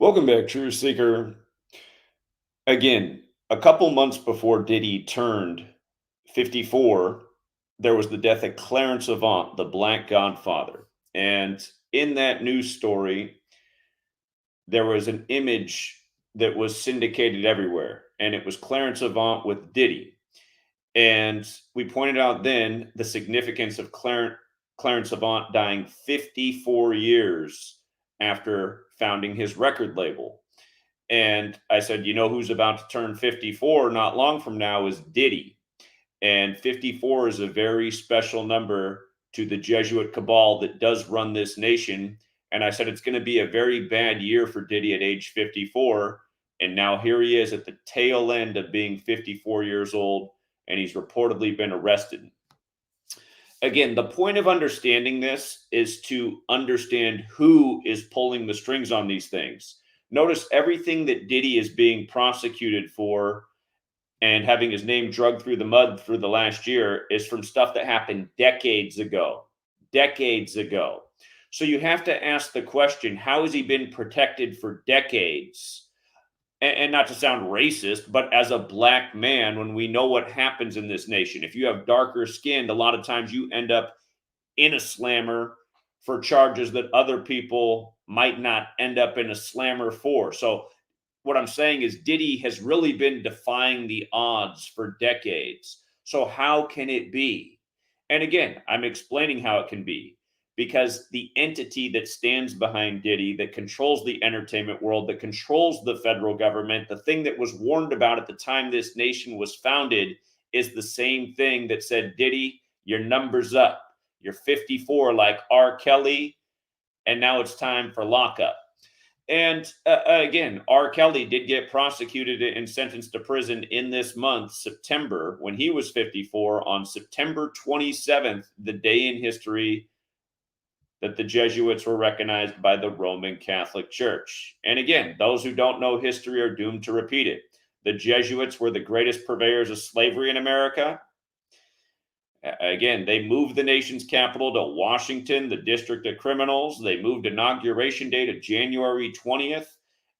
Welcome back, True Seeker. Again, a couple months before Diddy turned 54, there was the death of Clarence Avant, the Black Godfather. And in that news story, there was an image that was syndicated everywhere, and it was Clarence Avant with Diddy. And we pointed out then the significance of Clarence Avant dying 54 years after founding his record label. And I said, you know who's about to turn 54 not long from now is Diddy. And 54 is a very special number to the Jesuit cabal that does run this nation. And I said, it's going to be a very bad year for Diddy at age 54. And now here he is at the tail end of being 54 years old, and he's reportedly been arrested. Again, the point of understanding this is to understand who is pulling the strings on these things. Notice everything that Diddy is being prosecuted for and having his name dragged through the mud through the last year is from stuff that happened decades ago. Decades ago. So you have to ask the question, how has he been protected for decades? And not to sound racist, but as a black man, when we know what happens in this nation, if you have darker skin, a lot of times you end up in a slammer for charges that other people might not end up in a slammer for. So what I'm saying is Diddy has really been defying the odds for decades. So how can it be? And again, I'm explaining how it can be because the entity that stands behind Diddy, that controls the entertainment world, that controls the federal government, the thing that was warned about at the time this nation was founded is the same thing that said, Diddy, your number's up. You're 54 like R. Kelly, and now it's time for lockup. And again, R. Kelly did get prosecuted and sentenced to prison in this month, September, when he was 54, on September 27th, the day in history that the Jesuits were recognized by the Roman Catholic Church. And again, those who don't know history are doomed to repeat it. The Jesuits were the greatest purveyors of slavery in America. Again, they moved the nation's capital to Washington, the District of Criminals. They moved inauguration day to January 20th.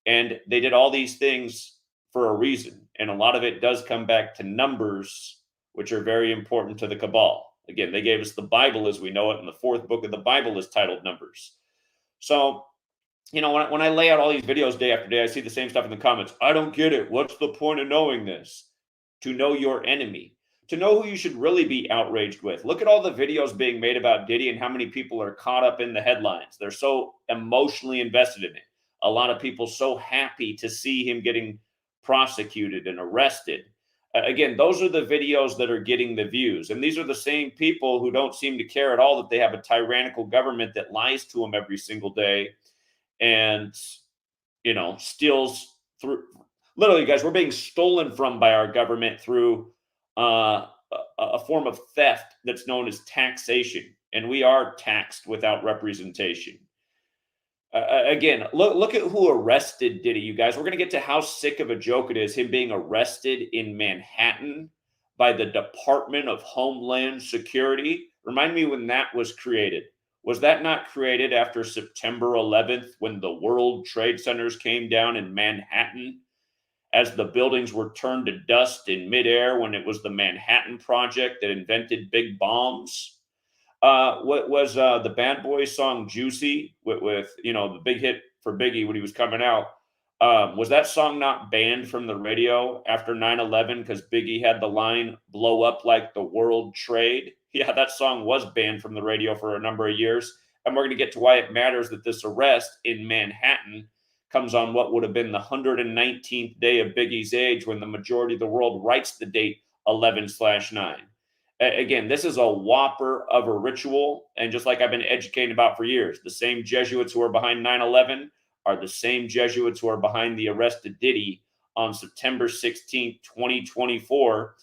And they did all these things for a reason. And a lot of it does come back to numbers, which are very important to the cabal. Again, they gave us the Bible as we know it, and the fourth book of the Bible is titled Numbers. So, you know, when I lay out all these videos day after day, I see the same stuff in the comments. I don't get it. What's the point of knowing this? To know your enemy. To know who you should really be outraged with. Look at all the videos being made about Diddy and how many people are caught up in the headlines. They're so emotionally invested in it. A lot of people so happy to see him getting prosecuted and arrested. Again, those are the videos that are getting the views. And these are the same people who don't seem to care at all that they have a tyrannical government that lies to them every single day and, you know, steals through. Literally, guys, we're being stolen from by our government through a form of theft that's known as taxation, and we are taxed without representation. Again, look at who arrested Diddy, you guys. We're going to get to how sick of a joke it is, him being arrested in Manhattan by the Department of Homeland Security. Remind me when that was created. Was that not created after September 11th when the World Trade Centers came down in Manhattan? As the buildings were turned to dust in midair, when it was the Manhattan Project that invented big bombs. What was the Bad Boys song "Juicy" with you know, the big hit for Biggie when he was coming out? Was that song not banned from the radio after 9/11 because Biggie had the line "blow up like the World Trade"? Yeah, that song was banned from the radio for a number of years, and we're going to get to why it matters that this arrest in Manhattan comes on what would have been the 119th day of Biggie's age, when the majority of the world writes the date 11/9. Again, this is a whopper of a ritual. And just like I've been educating about for years, the same Jesuits who are behind 9/11 are the same Jesuits who are behind the arrest of Diddy on September 16th, 2024.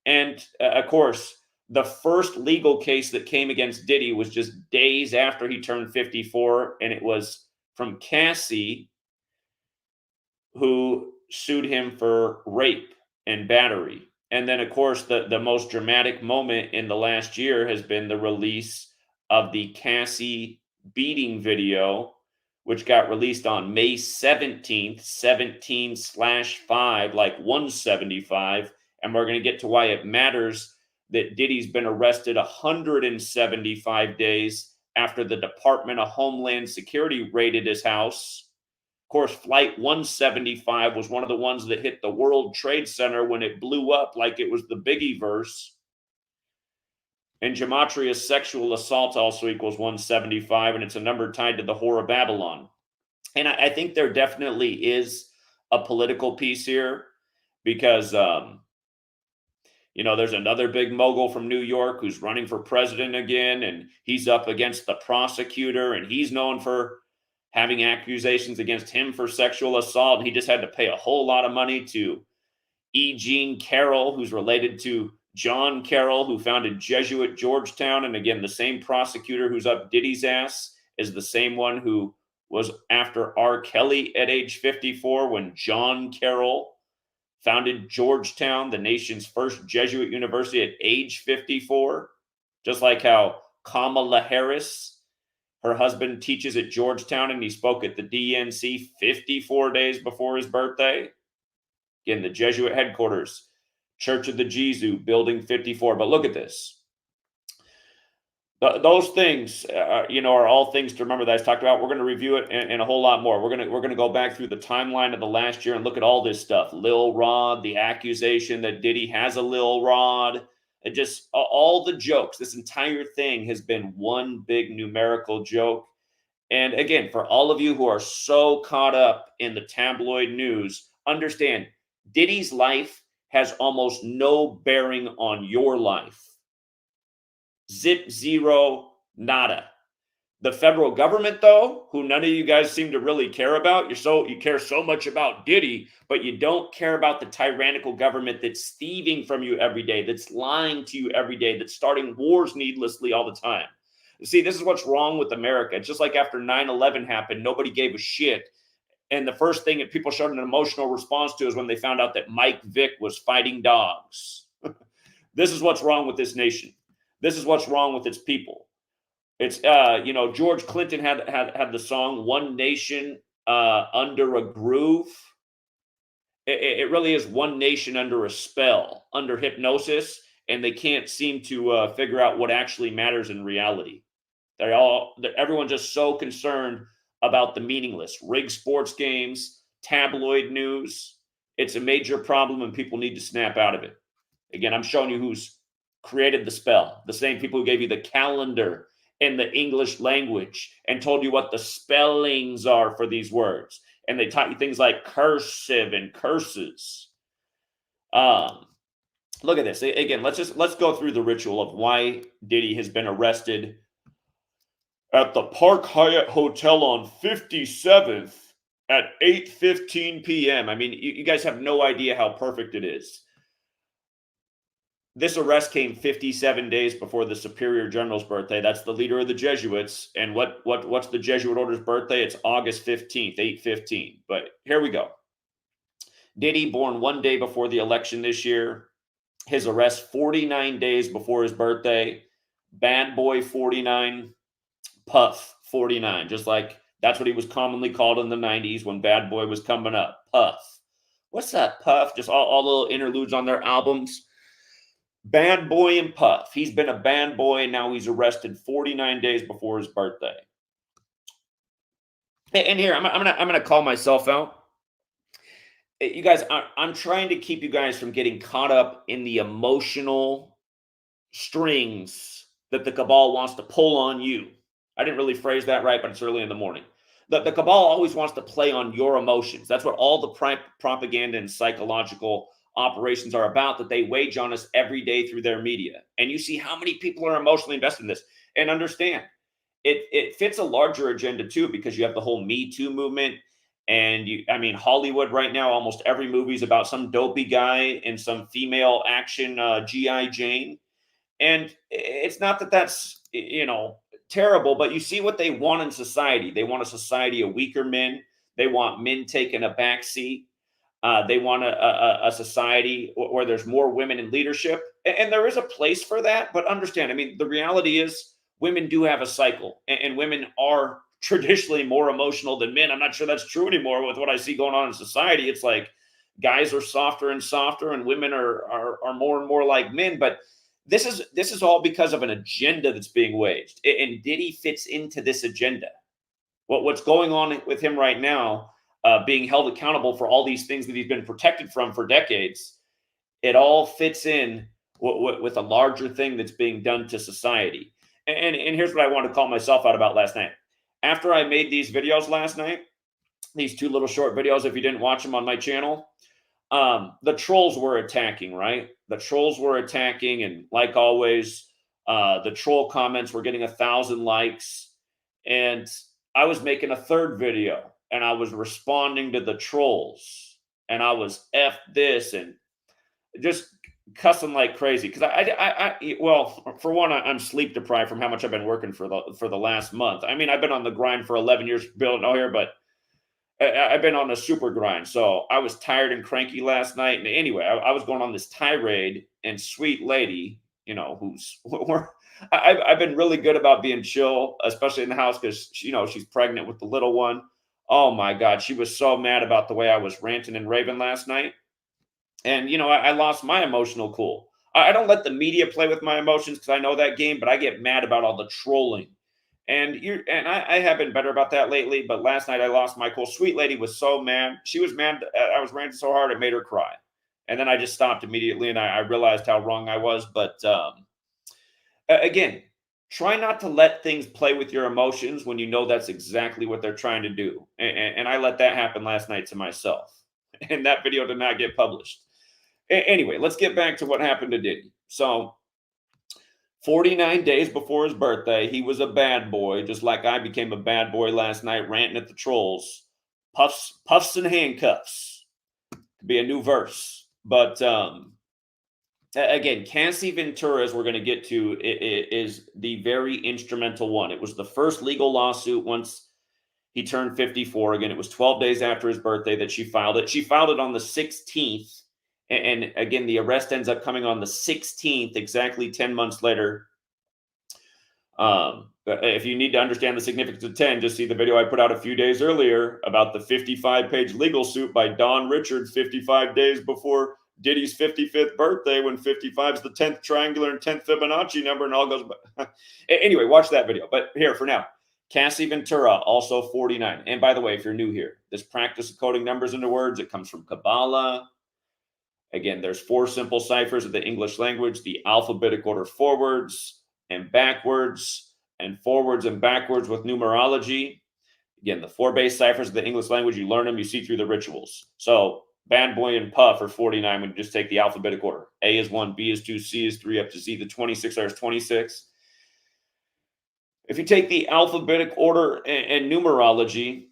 And of course, the first legal case that came against Diddy was just days after he turned 54. And it was from Cassie, who sued him for rape and battery. And then, of course, the most dramatic moment in the last year has been the release of the Cassie beating video, which got released on May 17th, 17/5, like 175. And we're going to get to why it matters that Diddy's been arrested 175 days after the Department of Homeland Security raided his house. Of course, Flight 175 was one of the ones that hit the World Trade Center when it blew up like it was the Biggie verse. And Gematria's sexual assault also equals 175, and it's a number tied to the Whore of Babylon. And I think there definitely is a political piece here because, there's another big mogul from New York who's running for president again, and he's up against the prosecutor, and he's known for having accusations against him for sexual assault. And he just had to pay a whole lot of money to E. Jean Carroll, who's related to John Carroll, who founded Jesuit Georgetown. And again, the same prosecutor who's up Diddy's ass is the same one who was after R. Kelly at age 54 when John Carroll founded Georgetown, the nation's first Jesuit university, at age 54. Just like how Kamala Harris, her husband, teaches at Georgetown, and he spoke at the DNC 54 days before his birthday. Again, the Jesuit headquarters, Church of the Jesu, Building 54. But look at this. Those things, are all things to remember that I talked about. We're going to review it and a whole lot more. We're going to go back through the timeline of the last year and look at all this stuff. Lil Rod, the accusation that Diddy has a Lil Rod, and just all the jokes. This entire thing has been one big numerical joke. And again, for all of you who are so caught up in the tabloid news, understand Diddy's life has almost no bearing on your life. Zip, zero, nada. The federal government, though, who none of you guys seem to really care about, you care so much about Diddy, but you don't care about the tyrannical government that's thieving from you every day, that's lying to you every day, that's starting wars needlessly all the time. See, this is what's wrong with America. Just like after 9/11 happened, nobody gave a shit. And the first thing that people showed an emotional response to is when they found out that Mike Vick was fighting dogs. This is what's wrong with this nation. This is what's wrong with its people. It's, George Clinton had the song "One Nation Under a Groove." It really is one nation under a spell, under hypnosis, and they can't seem to figure out what actually matters in reality. Everyone's just so concerned about the meaningless. Rigged sports games, tabloid news. It's a major problem, and people need to snap out of it. Again, I'm showing you who's created the spell. The same people who gave you the calendar in the English language and told you what the spellings are for these words. And they taught you things like cursive and curses. Look at this. Again, let's go through the ritual of why Diddy has been arrested at the Park Hyatt Hotel on 57th at 8:15 p.m. I mean, you guys have no idea how perfect it is. This arrest came 57 days before the Superior General's birthday. That's the leader of the Jesuits. And what's the Jesuit order's birthday? It's August 15th, 8:15. But here we go. Diddy, born one day before the election this year. His arrest 49 days before his birthday. Bad Boy 49, Puff 49. Just like that's what he was commonly called in the 90s when Bad Boy was coming up. Puff. What's that, Puff? Just all little interludes on their albums. Bad Boy and Puff. He's been a bad boy, and now he's arrested 49 days before his birthday. And here, I'm gonna call myself out. You guys, I'm trying to keep you guys from getting caught up in the emotional strings that the cabal wants to pull on you. I didn't really phrase that right, but it's early in the morning. The cabal always wants to play on your emotions. That's what all the propaganda and psychological operations are about, that they wage on us every day through their media. And you see how many people are emotionally invested in this. And understand, it fits a larger agenda too, because you have the whole Me Too movement. And Hollywood right now, almost every movie is about some dopey guy and some female action G.I. Jane. And it's not that that's, terrible, but you see what they want in society. They want a society of weaker men. They want men taking a back seat. They want a society where there's more women in leadership. And there is a place for that. But understand, the reality is women do have a cycle, and women are traditionally more emotional than men. I'm not sure that's true anymore with what I see going on in society. It's like guys are softer and softer, and women are more and more like men. But this is all because of an agenda that's being waged, and Diddy fits into this agenda. What's going on with him right now, being held accountable for all these things that he's been protected from for decades, it all fits in with a larger thing that's being done to society. And here's what I wanted to call myself out about last night. After I made these videos last night, these 2 little short videos, if you didn't watch them on my channel, the trolls were attacking, right? The trolls were attacking, and like always, the troll comments were getting 1,000 likes. And I was making a 3rd video, and I was responding to the trolls, and I was F this and just cussing like crazy because well, for one, I'm sleep deprived from how much I've been working for the last month. I mean, I've been on the grind for 11 years, building out here, but I've been on a super grind. So I was tired and cranky last night. And anyway, I was going on this tirade, and sweet lady, who's I've been really good about being chill, especially in the house because she's pregnant with the little one. Oh my God, she was so mad about the way I was ranting and raving last night. And I lost my emotional cool. I don't let the media play with my emotions because I know that game, but I get mad about all the trolling. And I have been better about that lately. But last night I lost my cool. Sweet lady was so mad. She was mad. I was ranting so hard it made her cry. And then I just stopped immediately, and I realized how wrong I was. But again, try not to let things play with your emotions when you know that's exactly what they're trying to do. And I let that happen last night to myself. And that video did not get published. Anyway, let's get back to what happened to Diddy. So 49 days before his birthday, he was a bad boy, just like I became a bad boy last night, ranting at the trolls. Puffs and handcuffs. Could be a new verse. But again, Cassie Ventura, as we're going to get to, is the very instrumental one. It was the first legal lawsuit once he turned 54. Again, it was 12 days after his birthday that she filed it. She filed it on the 16th. And again, the arrest ends up coming on the 16th, exactly 10 months later. If you need to understand the significance of 10, just see the video I put out a few days earlier about the 55-page legal suit by Don Richards 55 days before Diddy's 55th birthday, when 55 is the 10th triangular and 10th Fibonacci number, and all goes back. Anyway, watch that video. But here, for now, Cassie Ventura, also 49. And by the way, if you're new here, this practice of coding numbers into words, it comes from Kabbalah. Again, there's 4 simple ciphers of the English language: the alphabetic order forwards and backwards, and forwards and backwards with numerology. Again, the 4 base ciphers of the English language, you learn them, you see through the rituals. So Bad Boy and Puff are 49 when you just take the alphabetic order. A is 1, B is 2, C is 3, up to Z. The 26 are 26. If you take the alphabetic order and numerology,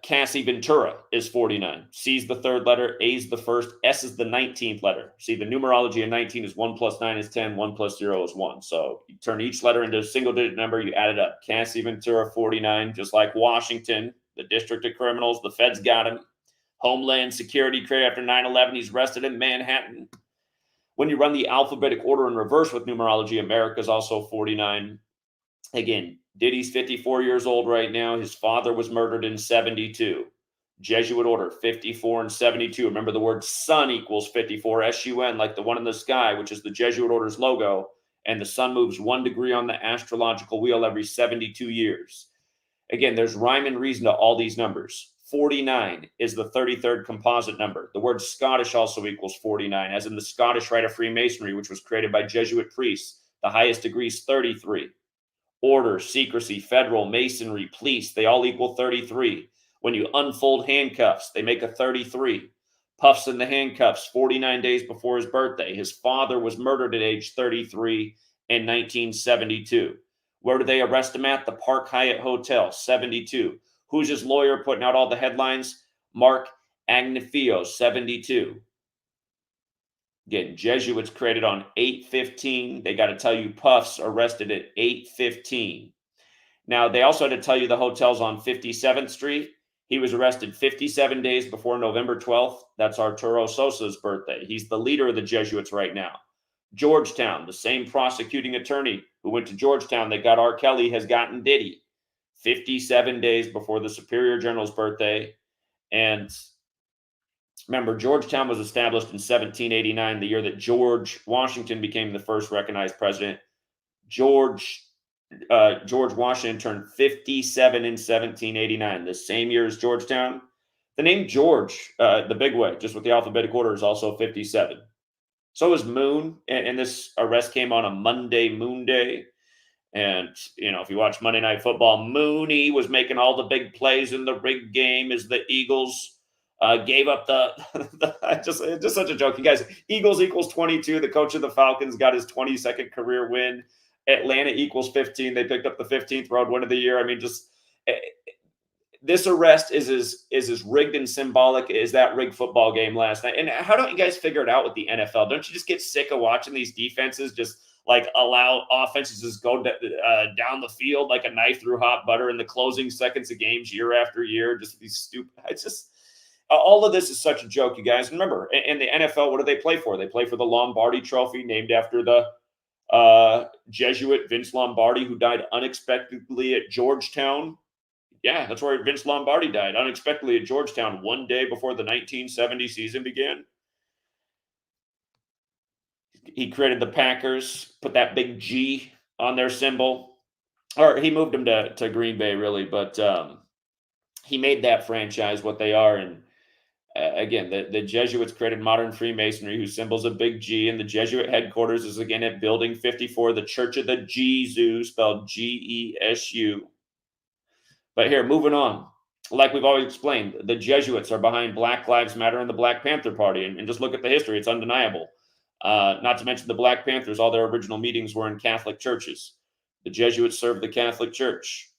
Cassie Ventura is 49. C is the 3rd letter, A is the 1st, S is the 19th letter. See, the numerology of 19 is 1 plus 9 is 10, 1 plus 0 is 1. So you turn each letter into a single-digit number, you add it up. Cassie Ventura, 49, just like Washington, the District of Criminals, the feds got him. Homeland Security created after 9/11, he's arrested in Manhattan. When you run the alphabetic order in reverse with numerology, America is also 49. Again, Diddy's 54 years old right now. His father was murdered in 72. Jesuit order, 54 and 72. Remember, the word sun equals 54, S-U-N, like the one in the sky, which is the Jesuit order's logo. And the sun moves 1 degree on the astrological wheel every 72 years. Again, there's rhyme and reason to all these numbers. 49 is the 33rd composite number. The word Scottish also equals 49, as in the Scottish Rite of Freemasonry, which was created by Jesuit priests. The highest degree is 33. Order, secrecy, federal, masonry, police, they all equal 33. When you unfold handcuffs, they make a 33. Puff's in the handcuffs 49 days before his birthday. His father was murdered at age 33 in 1972. Where did they arrest him at? The Park Hyatt Hotel, 72. Who's his lawyer putting out all the headlines? Mark Agnifilo, 72. Again, Jesuits created on 8/15. They got to tell you Puff's arrested at 8/15. Now, they also had to tell you the hotel's on 57th Street. He was arrested 57 days before November 12th. That's Arturo Sosa's birthday. He's the leader of the Jesuits right now. Georgetown, the same prosecuting attorney who went to Georgetown that got R. Kelly has gotten Diddy. 57 days before the Superior General's birthday. And remember, Georgetown was established in 1789, the year that George Washington became the first recognized president. George Washington turned 57 in 1789, the same year as Georgetown. The name George, the big way, just with the alphabetic order, is also 57. So is Moon, and this arrest came on a Monday, Moon Day. And, if you watch Monday Night Football, Mooney was making all the big plays in the rigged game as the Eagles gave up just such a joke. You guys, Eagles equals 22. The coach of the Falcons got his 22nd career win. Atlanta equals 15. They picked up the 15th road win of the year. I mean, this arrest is as rigged and symbolic as that rigged football game last night. And how don't you guys figure it out with the NFL? Don't you just get sick of watching these defenses just allow offenses just go down the field like a knife through hot butter in the closing seconds of games year after year? Just these stupid. It's just all of this is such a joke, you guys. And remember, in the NFL, what do they play for? They play for the Lombardi Trophy, named after the Jesuit Vince Lombardi, who died unexpectedly at Georgetown. Yeah, that's where Vince Lombardi died, unexpectedly at Georgetown, one day before the 1970 season began. He created the Packers, put that big G on their symbol. Or he moved them to Green Bay, really. But he made that franchise what they are. And again, the Jesuits created modern Freemasonry, whose symbol's a big G. And the Jesuit headquarters is, again, at Building 54, the Church of the Jesu, spelled G-E-S-U. But here, moving on. Like we've always explained, the Jesuits are behind Black Lives Matter and the Black Panther Party. And just look at the history. It's undeniable. Not to mention the Black Panthers, all their original meetings were in Catholic churches. The Jesuits served the Catholic Church.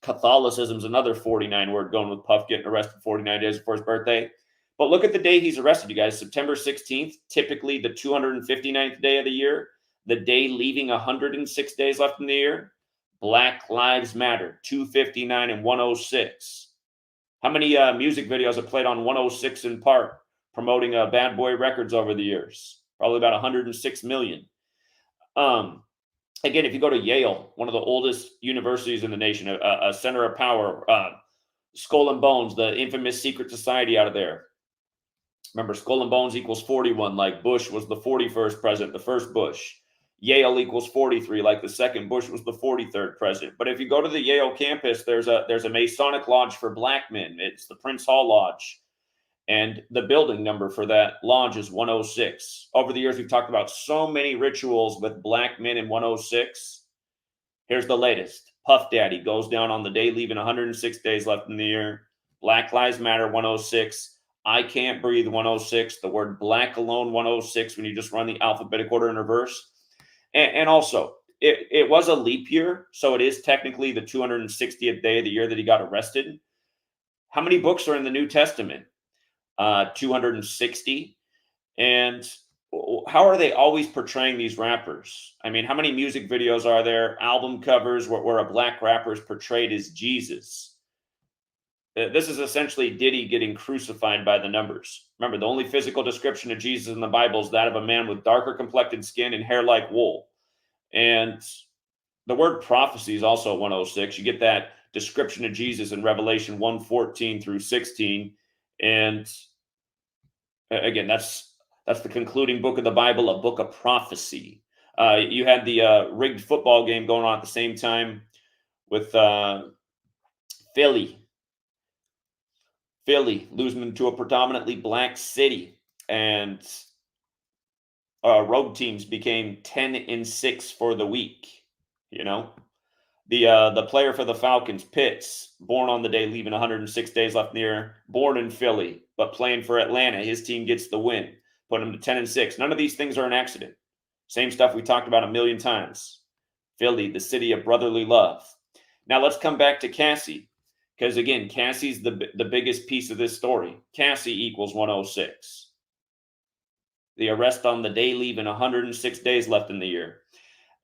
Catholicism's another 49 word, going with Puff getting arrested 49 days before his birthday. But look at the day he's arrested, you guys. September 16th, typically the 259th day of the year, the day leaving 106 days left in the year. Black Lives Matter, 259 and 106. How many music videos have played on 106 in Park promoting Bad Boy Records over the years? Probably about 106 million. Again, if you go to Yale, one of the oldest universities in the nation, a center of power, Skull and Bones, the infamous secret society out of there. Remember, Skull and Bones equals 41, like Bush was the 41st president, the first Bush. Yale equals 43, like the second Bush was the 43rd president. But if you go to the Yale campus, there's a Masonic lodge for black men. It's the Prince Hall Lodge. And the building number for that lodge is 106. Over the years, we've talked about so many rituals with black men in 106. Here's the latest. Puff Daddy goes down on the day leaving 106 days left in the year. Black Lives Matter 106. I Can't Breathe 106. The word black alone 106 when you just run the alphabetic order in reverse. And also, it was a leap year, so it is technically the 260th day of the year that he got arrested. How many books are in the New Testament? 260. And how are they always portraying these rappers? I mean, how many music videos are there, album covers where a black rapper is portrayed as Jesus? This is essentially Diddy getting crucified by the numbers. Remember, the only physical description of Jesus in the Bible is that of a man with darker complected skin and hair like wool. And the word prophecy is also 106. You get that description of Jesus in Revelation 1:14 through 16. And again, that's the concluding book of the Bible, a book of prophecy. You had the rigged football game going on at the same time with Philly losing to a predominantly black city, and road teams became 10-6 for the week. The player for the Falcons, Pitts, born on the day leaving 106 days left in the year, born in Philly, but playing for Atlanta. His team gets the win, put him to 10-6. None of these things are an accident. Same stuff we talked about a million times. Philly, the city of brotherly love. Now let's come back to Cassie, because again, Cassie's the biggest piece of this story. Cassie equals 106. The arrest on the day leaving 106 days left in the year.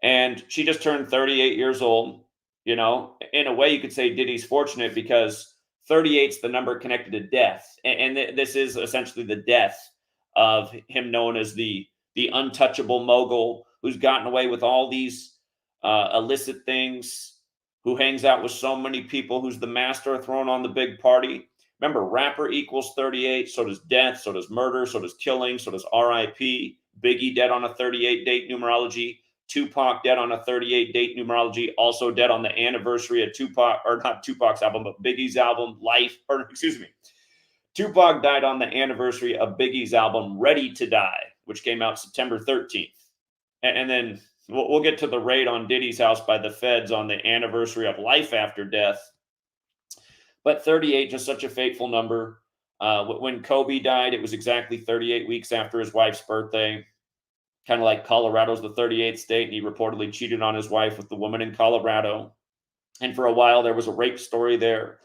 And she just turned 38 years old. In a way, you could say Diddy's fortunate because 38's the number connected to death. And this is essentially the death of him known as the untouchable mogul who's gotten away with all these illicit things, who hangs out with so many people, who's the master of throwing on the big party. Remember, rapper equals 38, so does death, so does murder, so does killing, so does RIP. Biggie dead on a 38 date numerology. Tupac dead on a 38 date numerology, also dead on the anniversary of Tupac, or not Tupac's album, but Biggie's album, Life, or excuse me. Tupac died on the anniversary of Biggie's album, Ready to Die, which came out September 13th. And then we'll get to the raid on Diddy's house by the feds on the anniversary of Life After Death. But 38, just such a fateful number. When Kobe died, it was exactly 38 weeks after his wife's birthday. Kind of like Colorado's the 38th state, and he reportedly cheated on his wife with the woman in Colorado. And for a while, there was a rape story there.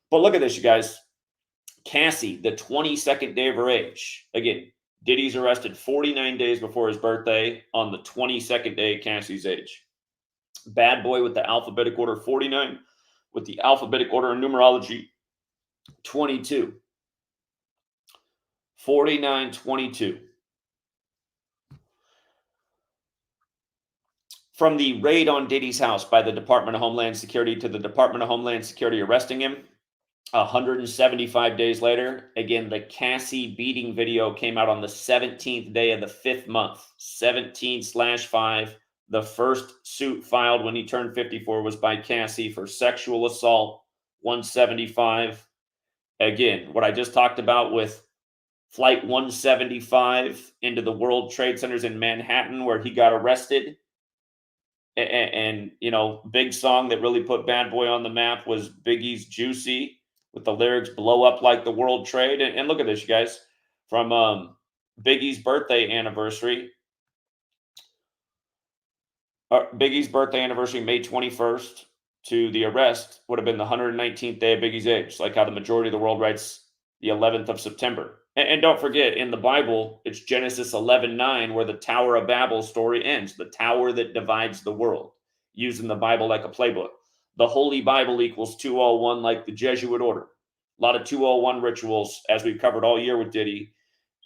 But look at this, you guys. Cassie, the 22nd day of her age. Again, Diddy's arrested 49 days before his birthday on the 22nd day of Cassie's age. Bad boy with the alphabetic order 49, with the alphabetic order and numerology 22. 4922. From the raid on Diddy's house by the Department of Homeland Security to the Department of Homeland Security arresting him, 175 days later, again, the Cassie beating video came out on the 17th day of the 5th month, 17/5. The first suit filed when he turned 54 was by Cassie for sexual assault, 175. Again, what I just talked about with Flight 175 into the World Trade Centers in Manhattan, where he got arrested. And you know, big song that really put Bad Boy on the map was Biggie's Juicy, with the lyrics blow up like the World Trade. And look at this, you guys, from Biggie's birthday anniversary. Biggie's birthday anniversary, May 21st, to the arrest would have been the 119th day of Biggie's age, like how the majority of the world writes the 11th of September. And don't forget, in the Bible, it's Genesis 11:9, where the Tower of Babel story ends, the tower that divides the world, using the Bible like a playbook. The Holy Bible equals 201, like the Jesuit order. A lot of 201 rituals, as we've covered all year with Diddy.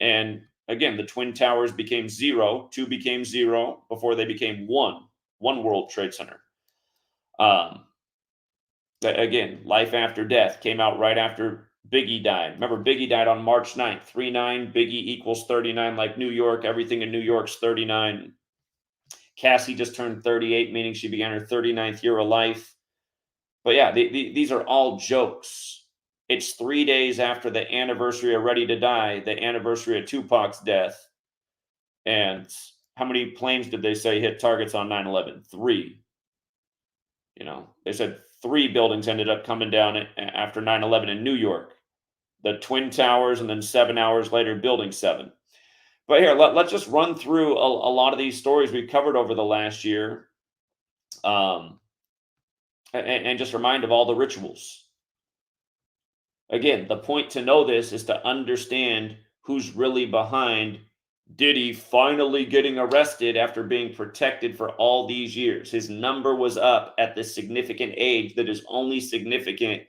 And again, the Twin Towers became 0, 2 became 0, before they became 1 World Trade Center. Again, Life After Death came out right after Biggie died. Remember, Biggie died on March 9th, 39. Biggie equals 39, like New York. Everything in New York's 39. Cassie just turned 38, meaning she began her 39th year of life. But yeah, these are all jokes. It's 3 days after the anniversary of Ready to Die, the anniversary of Tupac's death. And how many planes did they say hit targets on 9/11? 3. You know, they said 3 buildings ended up coming down after 9/11 in New York. The Twin Towers, and then 7 hours later, Building 7. But here, let's just run through a lot of these stories we've covered over the last year. And just remind of all the rituals. Again, the point to know this is to understand who's really behind Diddy finally getting arrested after being protected for all these years. His number was up at this significant age that is only significant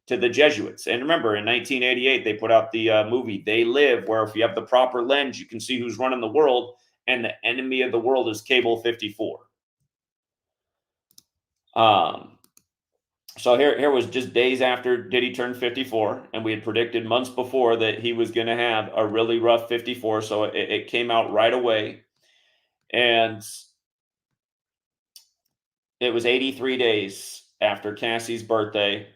to the Jesuits. And remember, in 1988, they put out the movie They Live, where if you have the proper lens, you can see who's running the world, and the enemy of the world is Cable 54. So here was just days after Diddy turned 54, and we had predicted months before that he was going to have a really rough 54, so it came out right away. And it was 83 days after Cassie's birthday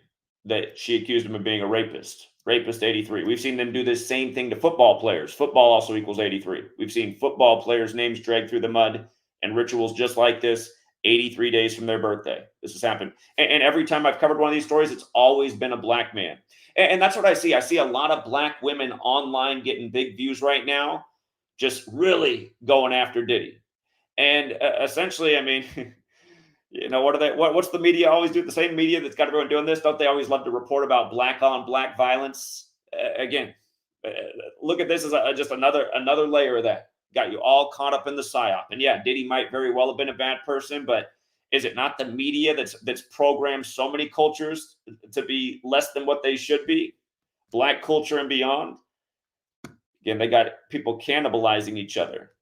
that she accused him of being a rapist. Rapist 83. We've seen them do this same thing to football players. Football also equals 83. We've seen football players' names dragged through the mud and rituals just like this 83 days from their birthday. This has happened. And every time I've covered one of these stories, it's always been a black man. And that's what I see. I see a lot of black women online getting big views right now, just really going after Diddy. And essentially, I mean, you know, what's the media always do? The same media that's got everyone doing this. Don't they always love to report about black on black violence? Again, look at this as just another layer of that. Got you all caught up in the psyop. And yeah, Diddy might very well have been a bad person, but is it not the media that's programmed so many cultures to be less than what they should be? Black culture and beyond. Again, they got people cannibalizing each other.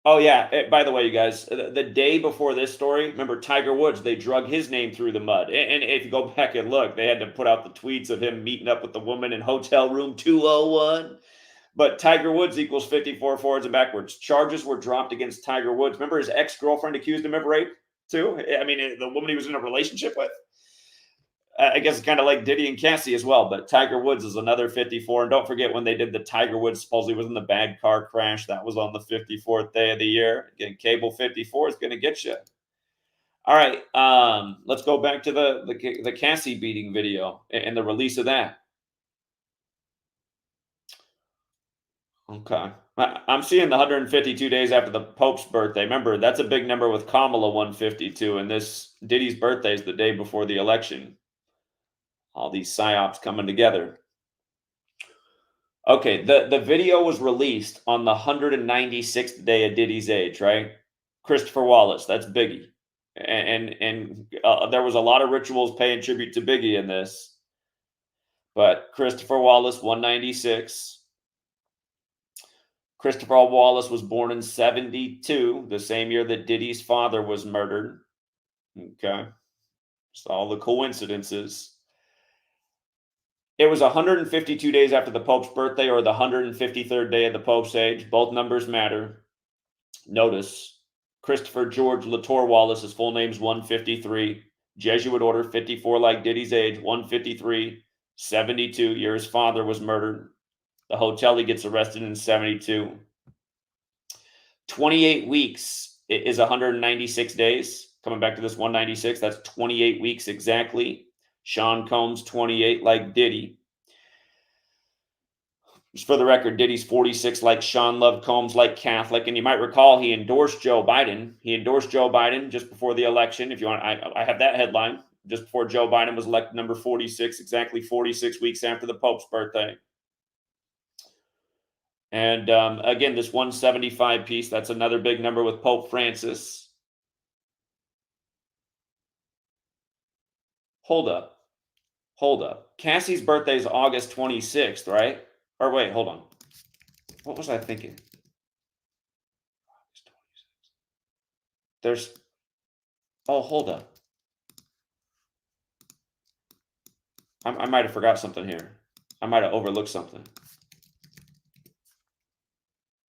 Oh yeah. By the way, you guys, the day before this story, remember Tiger Woods? They drug his name through the mud. And if you go back and look, they had to put out the tweets of him meeting up with the woman in hotel room 201. But Tiger Woods equals 54 forwards and backwards. Charges were dropped against Tiger Woods. Remember his ex-girlfriend accused him of rape too? I mean, the woman he was in a relationship with. I guess it's kind of like Diddy and Cassie as well, but Tiger Woods is another 54. And don't forget when they did the Tiger Woods supposedly was in the bad car crash. That was on the 54th day of the year. Again, cable 54 is going to get you. All right, let's go back to the Cassie beating video and the release of that. Okay. I'm seeing the 152 days after the Pope's birthday. Remember, that's a big number with Kamala 152, and this Diddy's birthday is the day before the election. All these psyops coming together. Okay, the video was released on the 196th day of Diddy's age, right? Christopher Wallace, that's Biggie. And there was a lot of rituals paying tribute to Biggie in this. But Christopher Wallace, 196. Christopher Wallace was born in 72, the same year that Diddy's father was murdered. Okay. Just all the coincidences. It was 152 days after the Pope's birthday or the 153rd day of the Pope's age. Both numbers matter. Notice Christopher George Latour Wallace, his full name's 153. Jesuit order, 54 like Diddy's age, 153, 72 year his father was murdered. The hotel he gets arrested in 72. 28 weeks is 196 days. Coming back to this 196, that's 28 weeks exactly. Sean Combs, 28 like Diddy. Just for the record, Diddy's 46 like Sean, loved Combs like Catholic. And you might recall he endorsed Joe Biden. He endorsed Joe Biden just before the election. If you want, I have that headline. Just before Joe Biden was elected number 46, exactly 46 weeks after the Pope's birthday. And again, this 175 piece, that's another big number with Pope Francis. Hold up. Cassie's birthday is August 26th, right? Or wait, hold on. What was I thinking? August 26th. There's, oh, hold up. I might have forgot something here. I might have overlooked something.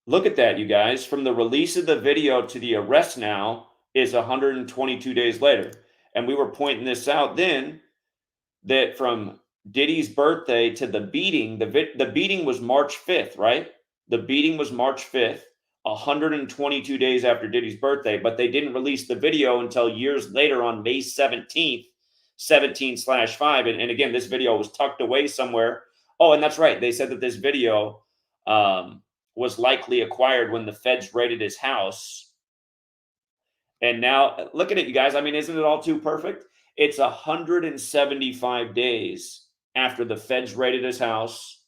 Look at that, you guys. From the release of the video to the arrest now is 122 days later. And we were pointing this out then, that from Diddy's birthday to the beating, the beating was March 5th, right? The beating was March 5th, 122 days after Diddy's birthday, but they didn't release the video until years later on May 17th, 17/5. And again, this video was tucked away somewhere. Oh, and that's right. They said that this video was likely acquired when the feds raided his house. And now, look at it, you guys. I mean, isn't it all too perfect? It's 175 days after the feds raided his house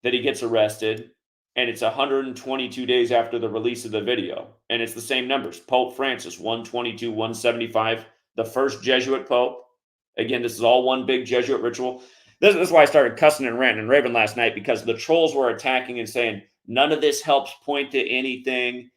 that he gets arrested. And it's 122 days after the release of the video. And it's the same numbers. Pope Francis, 122, 175. The first Jesuit Pope. Again, this is all one big Jesuit ritual. This is why I started cussing and ranting and raving last night, because the trolls were attacking and saying, none of this helps point to anything.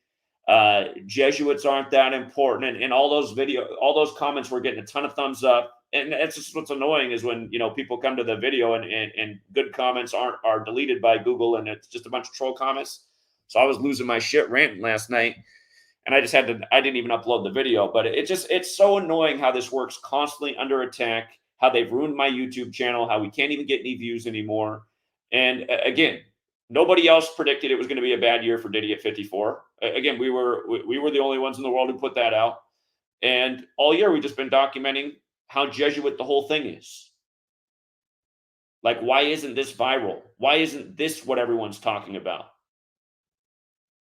Jesuits aren't that important, and all those comments were getting a ton of thumbs up. And that's just what's annoying, is when people come to the video and good comments are deleted by Google, and it's just a bunch of troll comments. So I was losing my shit ranting last night, and I didn't even upload the video. But it's so annoying how this works, constantly under attack, how they've ruined my YouTube channel, how we can't even get any views anymore. And again, nobody else predicted it was going to be a bad year for Diddy at 54. Again, we were the only ones in the world who put that out. And all year we've just been documenting how Jesuit the whole thing is. Like, why isn't this viral? Why isn't this what everyone's talking about?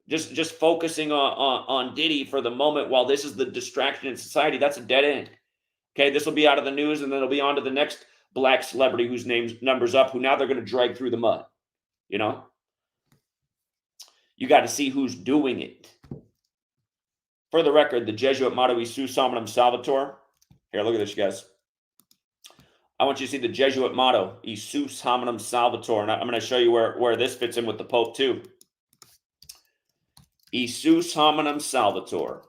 Just focusing on Diddy for the moment while this is the distraction in society, that's a dead end. Okay, this will be out of the news, and then it'll be on to the next black celebrity whose numbers up, who now they're going to drag through the mud. You got to see who's doing it. For the record, the Jesuit motto is Sus Hominum Salvator. Here, look at this, you guys. I want you to see the Jesuit motto, Sus Hominum Salvator. And I'm going to show you where this fits in with the Pope too. Jesus hominum salvator.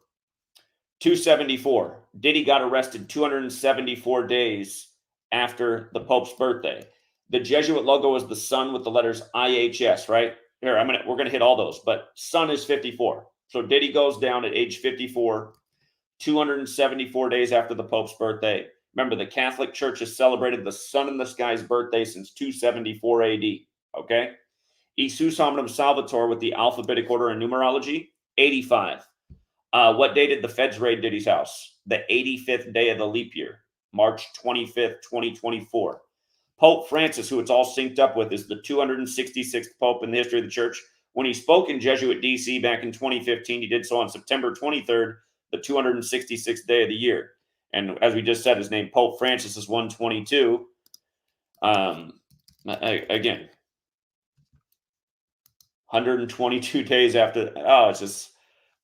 274. Diddy got arrested 274 days after the Pope's birthday. The Jesuit logo is the sun with the letters IHS, right? Here, we're gonna hit all those, but sun is 54. So Diddy goes down at age 54, 274 days after the Pope's birthday. Remember, the Catholic Church has celebrated the sun in the sky's birthday since 274 AD. Okay? Jesus hominum salvator with the alphabetic order and numerology, 85. What day did the feds raid Diddy's house? The 85th day of the leap year, March 25th, 2024. Pope Francis, who it's all synced up with, is the 266th Pope in the history of the church. When he spoke in Jesuit DC back in 2015, he did so on September 23rd, the 266th day of the year. And as we just said, his name, Pope Francis, is 122. Again, 122 days after. Oh, it's just,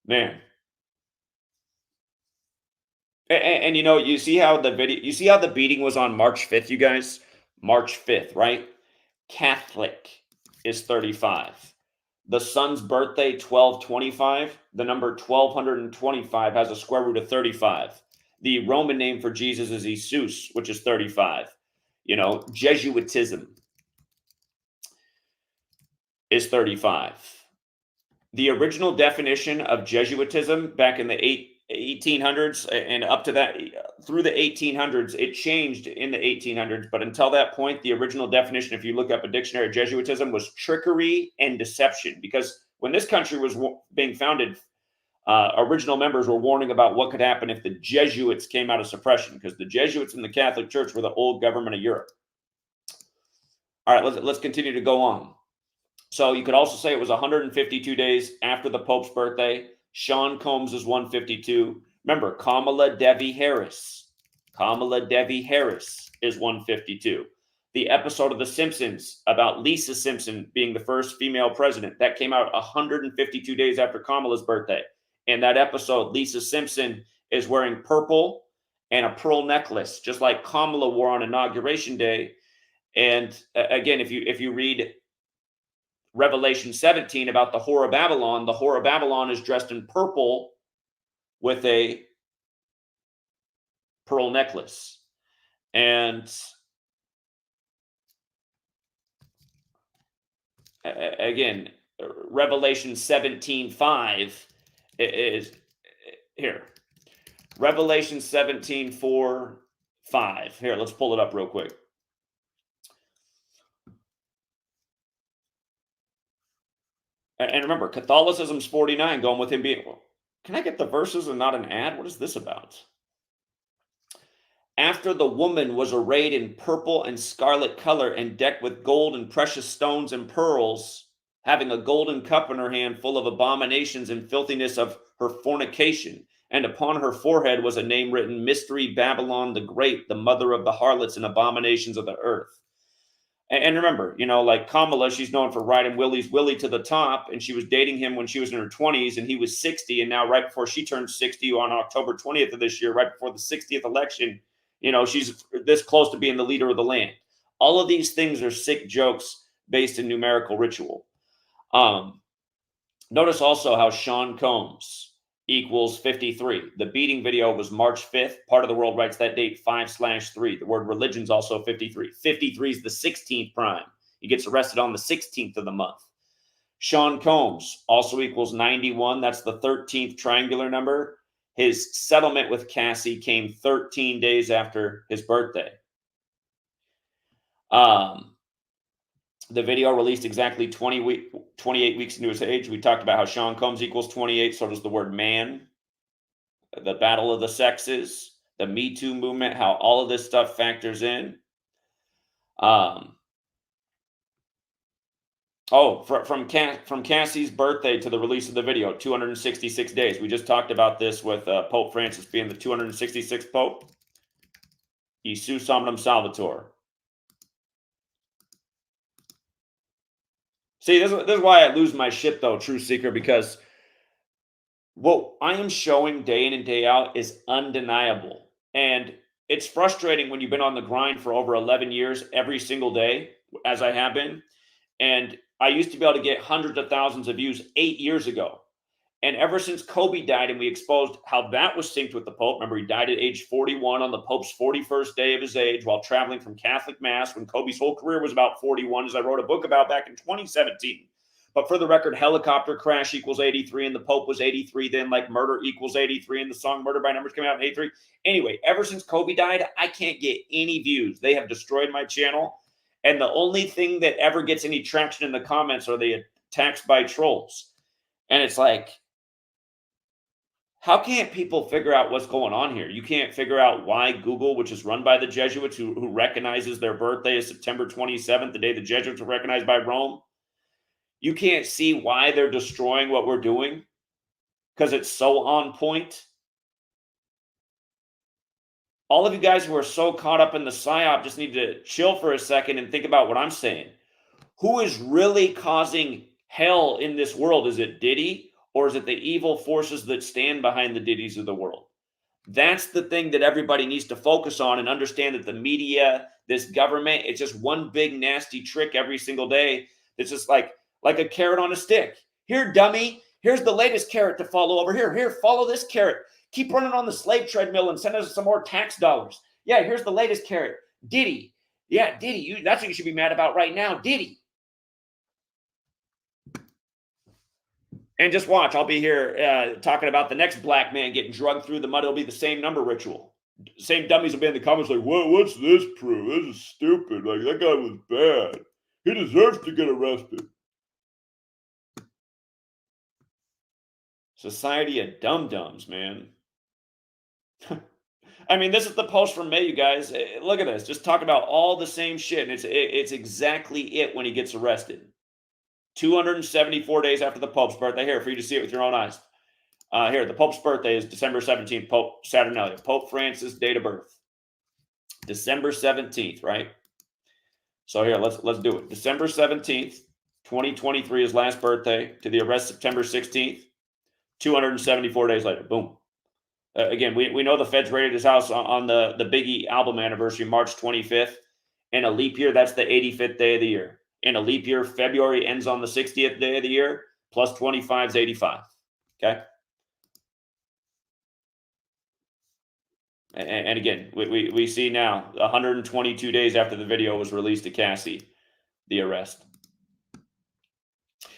man. And you see how the beating was on March 5th, you guys? March 5th, right? Catholic is 35. The sun's birthday, 1225. The number 1225 has a square root of 35. The Roman name for Jesus is Jesus, which is 35. Jesuitism is 35. The original definition of Jesuitism back in the 1800s and up to that, through the 1800s, it changed in the 1800s. But until that point, the original definition, if you look up a dictionary of Jesuitism, was trickery and deception. Because when this country was being founded, original members were warning about what could happen if the Jesuits came out of suppression, because the Jesuits in the Catholic Church were the old government of Europe. All right, let's continue to go on. So you could also say it was 152 days after the Pope's birthday. Sean Combs is 152. Remember, Kamala Devi Harris. Kamala Devi Harris is 152. The episode of The Simpsons about Lisa Simpson being the first female president, that came out 152 days after Kamala's birthday. In that episode, Lisa Simpson is wearing purple and a pearl necklace, just like Kamala wore on Inauguration Day. And again, if you read Revelation 17 about the Whore of Babylon is dressed in purple with a pearl necklace. And again, Revelation 17:5 is here. Revelation 17:4, 5. Here, let's pull it up real quick. And remember, Catholicism's 49, going with him being... Can I get the verses and not an ad? What is this about? After the woman was arrayed in purple and scarlet color and decked with gold and precious stones and pearls, having a golden cup in her hand full of abominations and filthiness of her fornication. And upon her forehead was a name written, Mystery Babylon the Great, the mother of the harlots and abominations of the earth. And remember, like Kamala, she's known for riding Willie's Willie to the top, and she was dating him when she was in her 20s, and he was 60, and now right before she turned 60 on October 20th of this year, right before the 60th election, she's this close to being the leader of the land. All of these things are sick jokes based in numerical ritual. Notice also how Sean Combs equals 53. The beating video was March 5th. Part of the world writes that date 5/3. The word religion's also 53. 53 is the 16th prime. He gets arrested on the 16th of the month. Sean Combs also equals 91. That's the 13th triangular number. His settlement with Cassie came 13 days after his birthday. The video released exactly 28 weeks into his age. We talked about how Sean Combs equals 28. So does the word man, the battle of the sexes, the Me Too movement, how all of this stuff factors in. From Cassie's birthday to the release of the video, 266 days. We just talked about this with Pope Francis being the 266th Pope. Jesus hominum salvator. See, this is why I lose my shit, though, True Seeker, because what I am showing day in and day out is undeniable. And it's frustrating when you've been on the grind for over 11 years every single day, as I have been. And I used to be able to get hundreds of thousands of views 8 years ago. And ever since Kobe died and we exposed how that was synced with the Pope, remember he died at age 41 on the Pope's 41st day of his age while traveling from Catholic Mass when Kobe's whole career was about 41, as I wrote a book about back in 2017. But for the record, helicopter crash equals 83 and the Pope was 83 then, like murder equals 83 and the song Murder by Numbers came out in 83. Anyway, ever since Kobe died, I can't get any views. They have destroyed my channel. And the only thing that ever gets any traction in the comments are the attacks by trolls. And it's like, how can't people figure out what's going on here? You can't figure out why Google, which is run by the Jesuits, who recognizes their birthday as September 27th, the day the Jesuits were recognized by Rome. You can't see why they're destroying what we're doing because it's so on point. All of you guys who are so caught up in the psyop just need to chill for a second and think about what I'm saying. Who is really causing hell in this world? Is it Diddy? Or is it the evil forces that stand behind the Diddys of the world? That's the thing that everybody needs to focus on and understand, that the media, this government, it's just one big nasty trick every single day. It's just like a carrot on a stick. Here, dummy, here's the latest carrot to follow over here. Here, follow this carrot. Keep running on the slave treadmill and send us some more tax dollars. Yeah, here's the latest carrot. Diddy. Yeah, Diddy. That's what you should be mad about right now. Diddy. And just watch, I'll be here talking about the next black man getting drugged through the mud. It'll be the same number ritual. Same dummies will be in the comments like, what's this proof? This is stupid. Like, that guy was bad. He deserves to get arrested. Society of dum-dums, man. I mean, this is the post from May, you guys. Look at this. Just talk about all the same shit. And it's exactly it when he gets arrested. 274 days after the Pope's birthday. Here, for you to see it with your own eyes. Here, the Pope's birthday is December 17th, Pope Saturnalia. Pope Francis' date of birth. December 17th, right? So here, let's do it. December 17th, 2023, his last birthday, to the arrest September 16th. 274 days later, boom. Again, we know the feds raided his house on the Biggie album anniversary, March 25th. In a leap year, that's the 85th day of the year. In a leap year, February ends on the 60th day of the year, plus 25 is 85. Okay? And again, we see now 122 days after the video was released to Cassie, the arrest.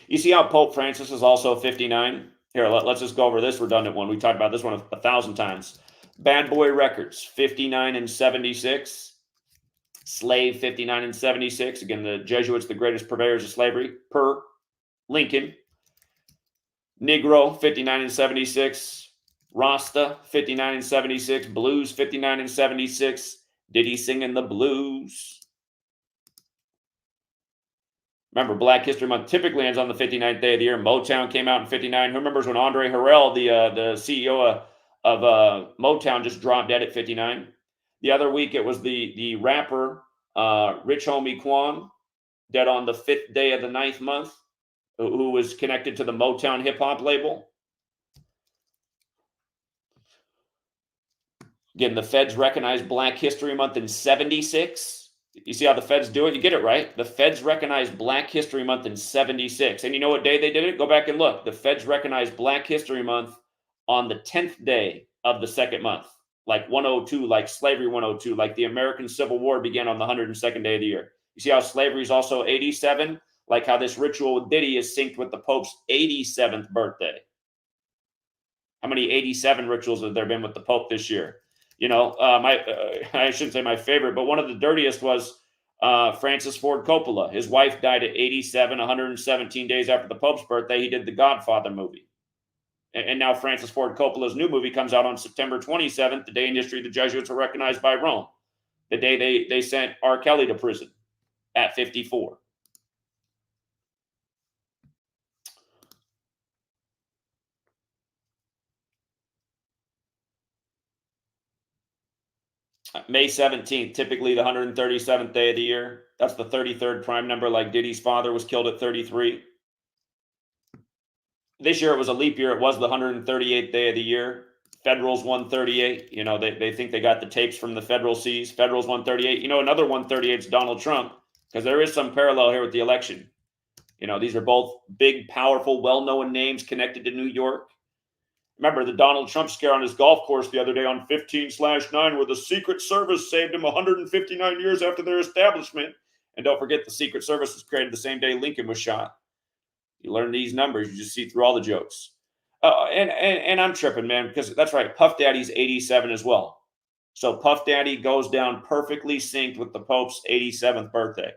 You see how Pope Francis is also 59? Here, let's just go over this redundant one. We talked about this one 1,000 times. Bad Boy Records, 59 and 76. Slave, 59 and 76. Again, the Jesuits, the greatest purveyors of slavery, per Lincoln. Negro, 59 and 76. Rasta, 59 and 76. Blues, 59 and 76. Diddy singing the blues. Remember, Black History Month typically ends on the 59th day of the year. Motown came out in 59. Who remembers when Andre Harrell, the CEO of Motown, just dropped dead at 59? The other week, it was the rapper Rich Homie Quan, dead on the 5th day of the 9th month, who was connected to the Motown hip-hop label. Again, the feds recognized Black History Month in 76. You see how the feds do it? You get it right. The feds recognized Black History Month in 76. And you know what day they did it? Go back and look. The feds recognized Black History Month on the 10th day of the second month. Like 102, like slavery 102, like the American Civil War began on the 102nd day of the year. You see how slavery is also 87? Like how this ritual with Diddy is synced with the Pope's 87th birthday. How many 87 rituals have there been with the Pope this year? You know, I shouldn't say my favorite, but one of the dirtiest was Francis Ford Coppola. His wife died at 87, 117 days after the Pope's birthday. He did the Godfather movie. And now Francis Ford Coppola's new movie comes out on September 27th, the day in history the Jesuits were recognized by Rome, the day they sent R. Kelly to prison at 54. May 17th, typically the 137th day of the year. That's the 33rd prime number, like Diddy's father was killed at 33. This year it was a leap year. It was the 138th day of the year. Federal's 138. You know, they think they got the tapes from the federal seas. Federal's 138. You know, another 138 is Donald Trump, because there is some parallel here with the election. You know, these are both big, powerful, well-known names connected to New York. Remember the Donald Trump scare on his golf course the other day on 15/9, where the Secret Service saved him 159 years after their establishment. And don't forget, the Secret Service was created the same day Lincoln was shot. You learn these numbers, you just see through all the jokes. And I'm tripping, man, because that's right. Puff Daddy's 87 as well. So Puff Daddy goes down perfectly synced with the Pope's 87th birthday.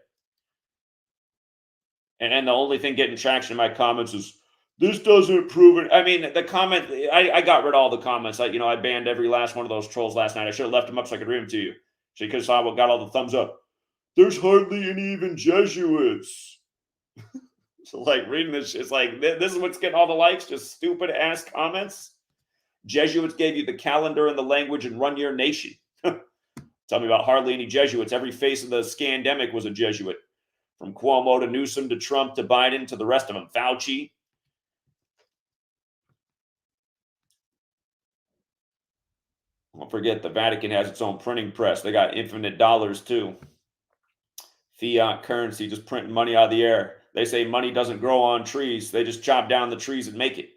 And the only thing getting traction in my comments is, this doesn't prove it. I mean, the comment, I got rid of all the comments. I banned every last one of those trolls last night. I should have left them up so I could read them to you. So you could have saw what got all the thumbs up. There's hardly any even Jesuits. So like reading this, it's like, this is what's getting all the likes, just stupid ass comments. Jesuits gave you the calendar and the language and run your nation. Tell me about hardly any Jesuits. Every face of the scandemic was a Jesuit. From Cuomo to Newsom to Trump to Biden to the rest of them. Fauci. Don't forget, the Vatican has its own printing press. They got infinite dollars too. Fiat currency, just printing money out of the air. They say money doesn't grow on trees. They just chop down the trees and make it.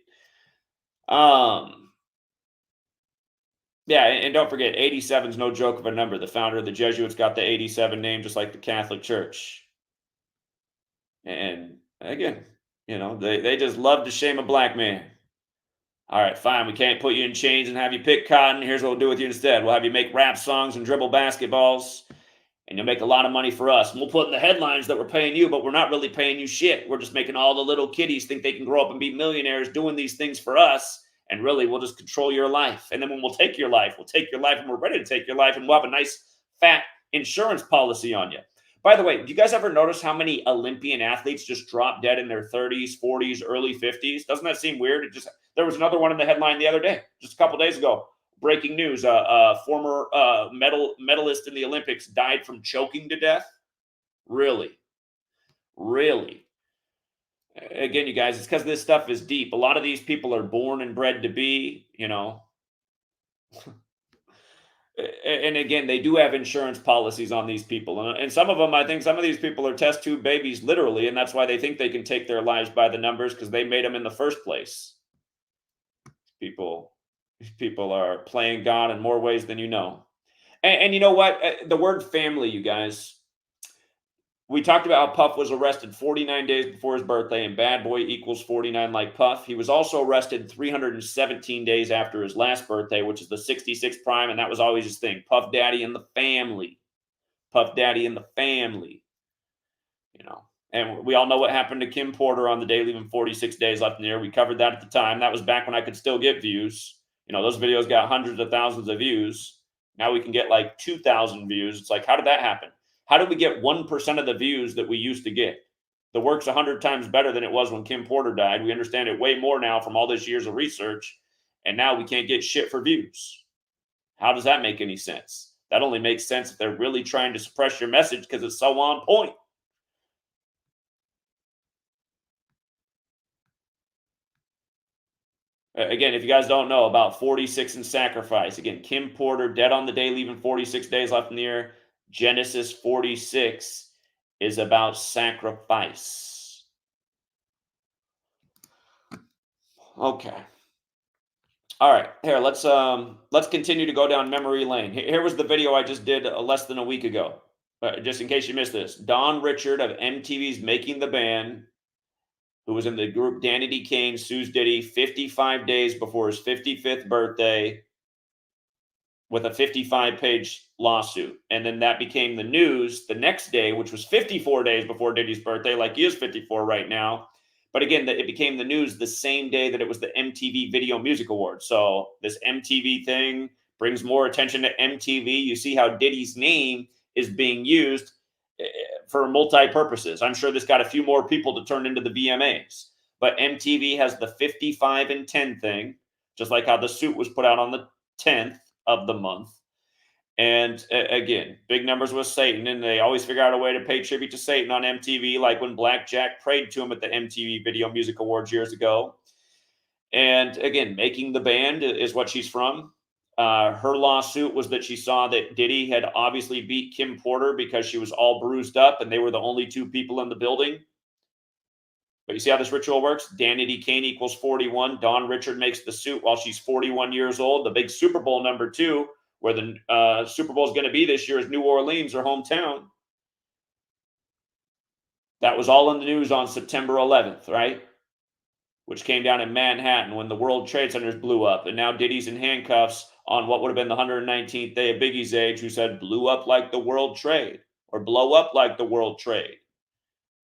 Yeah, and don't forget, 87 is no joke of a number. The founder of the Jesuits got the 87 name, just like the Catholic Church. And again, they just love to shame a black man. All right, fine. We can't put you in chains and have you pick cotton. Here's what we'll do with you instead. We'll have you make rap songs and dribble basketballs, and you'll make a lot of money for us. And we'll put in the headlines that we're paying you, but we're not really paying you shit. We're just making all the little kiddies think they can grow up and be millionaires doing these things for us. And really, we'll just control your life. And then when we'll take your life and we're ready to take your life, and we'll have a nice, fat insurance policy on you. By the way, do you guys ever notice how many Olympian athletes just drop dead in their 30s, 40s, early 50s? Doesn't that seem weird? There was another one in the headline the other day, just a couple days ago. Breaking news: former medalist in the Olympics died from choking to death. Really? Again, you guys, it's because this stuff is deep. A lot of these people are born and bred to be, And again, they do have insurance policies on these people. And some of them, I think some of these people are test tube babies, literally. And that's why they think they can take their lives by the numbers, because they made them in the first place. These people are playing God in more ways than you know. And you know what? The word family, you guys. We talked about how Puff was arrested 49 days before his birthday, and bad boy equals 49 like Puff. He was also arrested 317 days after his last birthday, which is the 66th prime, and that was always his thing. Puff Daddy and the family. Puff Daddy and the family. And we all know what happened to Kim Porter on the day leaving 46 days left in the year. We covered that at the time. That was back when I could still get views. Those videos got hundreds of thousands of views. Now we can get like 2,000 views. It's like, how did that happen? How did we get 1% of the views that we used to get? The work's 100 times better than it was when Kim Porter died. We understand it way more now from all this years of research, and now we can't get shit for views. How does that make any sense? That only makes sense if they're really trying to suppress your message because it's so on point. Again, if you guys don't know about 46 and sacrifice, again, Kim Porter dead on the day, leaving 46 days left in the year. Genesis 46 is about sacrifice. Okay. All right. Here, let's continue to go down memory lane. Here was the video I just did less than a week ago. Just in case you missed this. Don Richard of MTV's Making the Band, who was in the group Danity Kane sues Diddy 55 days before his 55th birthday with a 55-page lawsuit. And then that became the news the next day, which was 54 days before Diddy's birthday, like he is 54 right now. But again, it became the news the same day that it was the MTV Video Music Awards. So this MTV thing brings more attention to MTV. You see how Diddy's name is being used for multi-purposes. I'm sure this got a few more people to turn into the VMAs. But MTV has the 55 and 10 thing, just like how the suit was put out on the 10th of the month. And again, big numbers with Satan, and they always figure out a way to pay tribute to Satan on MTV, like when Black Jack prayed to him at the MTV Video Music Awards years ago. And again, Making the Band is what she's from. Her lawsuit was that she saw that Diddy had obviously beat Kim Porter because she was all bruised up and they were the only two people in the building. But you see how this ritual works? Danity Kane equals 41. Dawn Richard makes the suit while she's 41 years old. The big Super Bowl #2, where the Super Bowl is going to be this year, is New Orleans, her hometown. That was all in the news on September 11th, right? Which came down in Manhattan when the World Trade Centers blew up. And now Diddy's in handcuffs on what would have been the 119th day of Biggie's age, who said blew up like the World Trade, or blow up like the World Trade.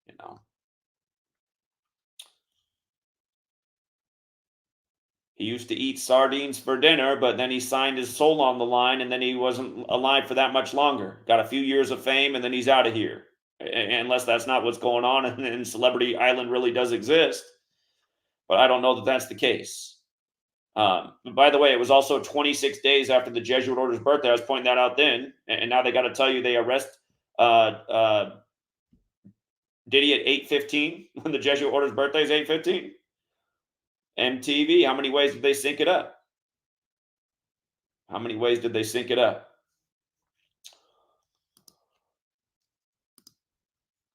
You know, he used to eat sardines for dinner, but then he signed his soul on the line, and then he wasn't alive for that much longer. Got a few years of fame, and then he's out of here. Unless that's not what's going on, and Celebrity Island really does exist. But I don't know that that's the case. By the way, it was also 26 days after the Jesuit order's birthday. I was pointing that out then, and now they got to tell you they arrest Diddy at 8:15 when the Jesuit order's birthday is 8:15. MTV, how many ways did they sync it up? How many ways did they sync it up?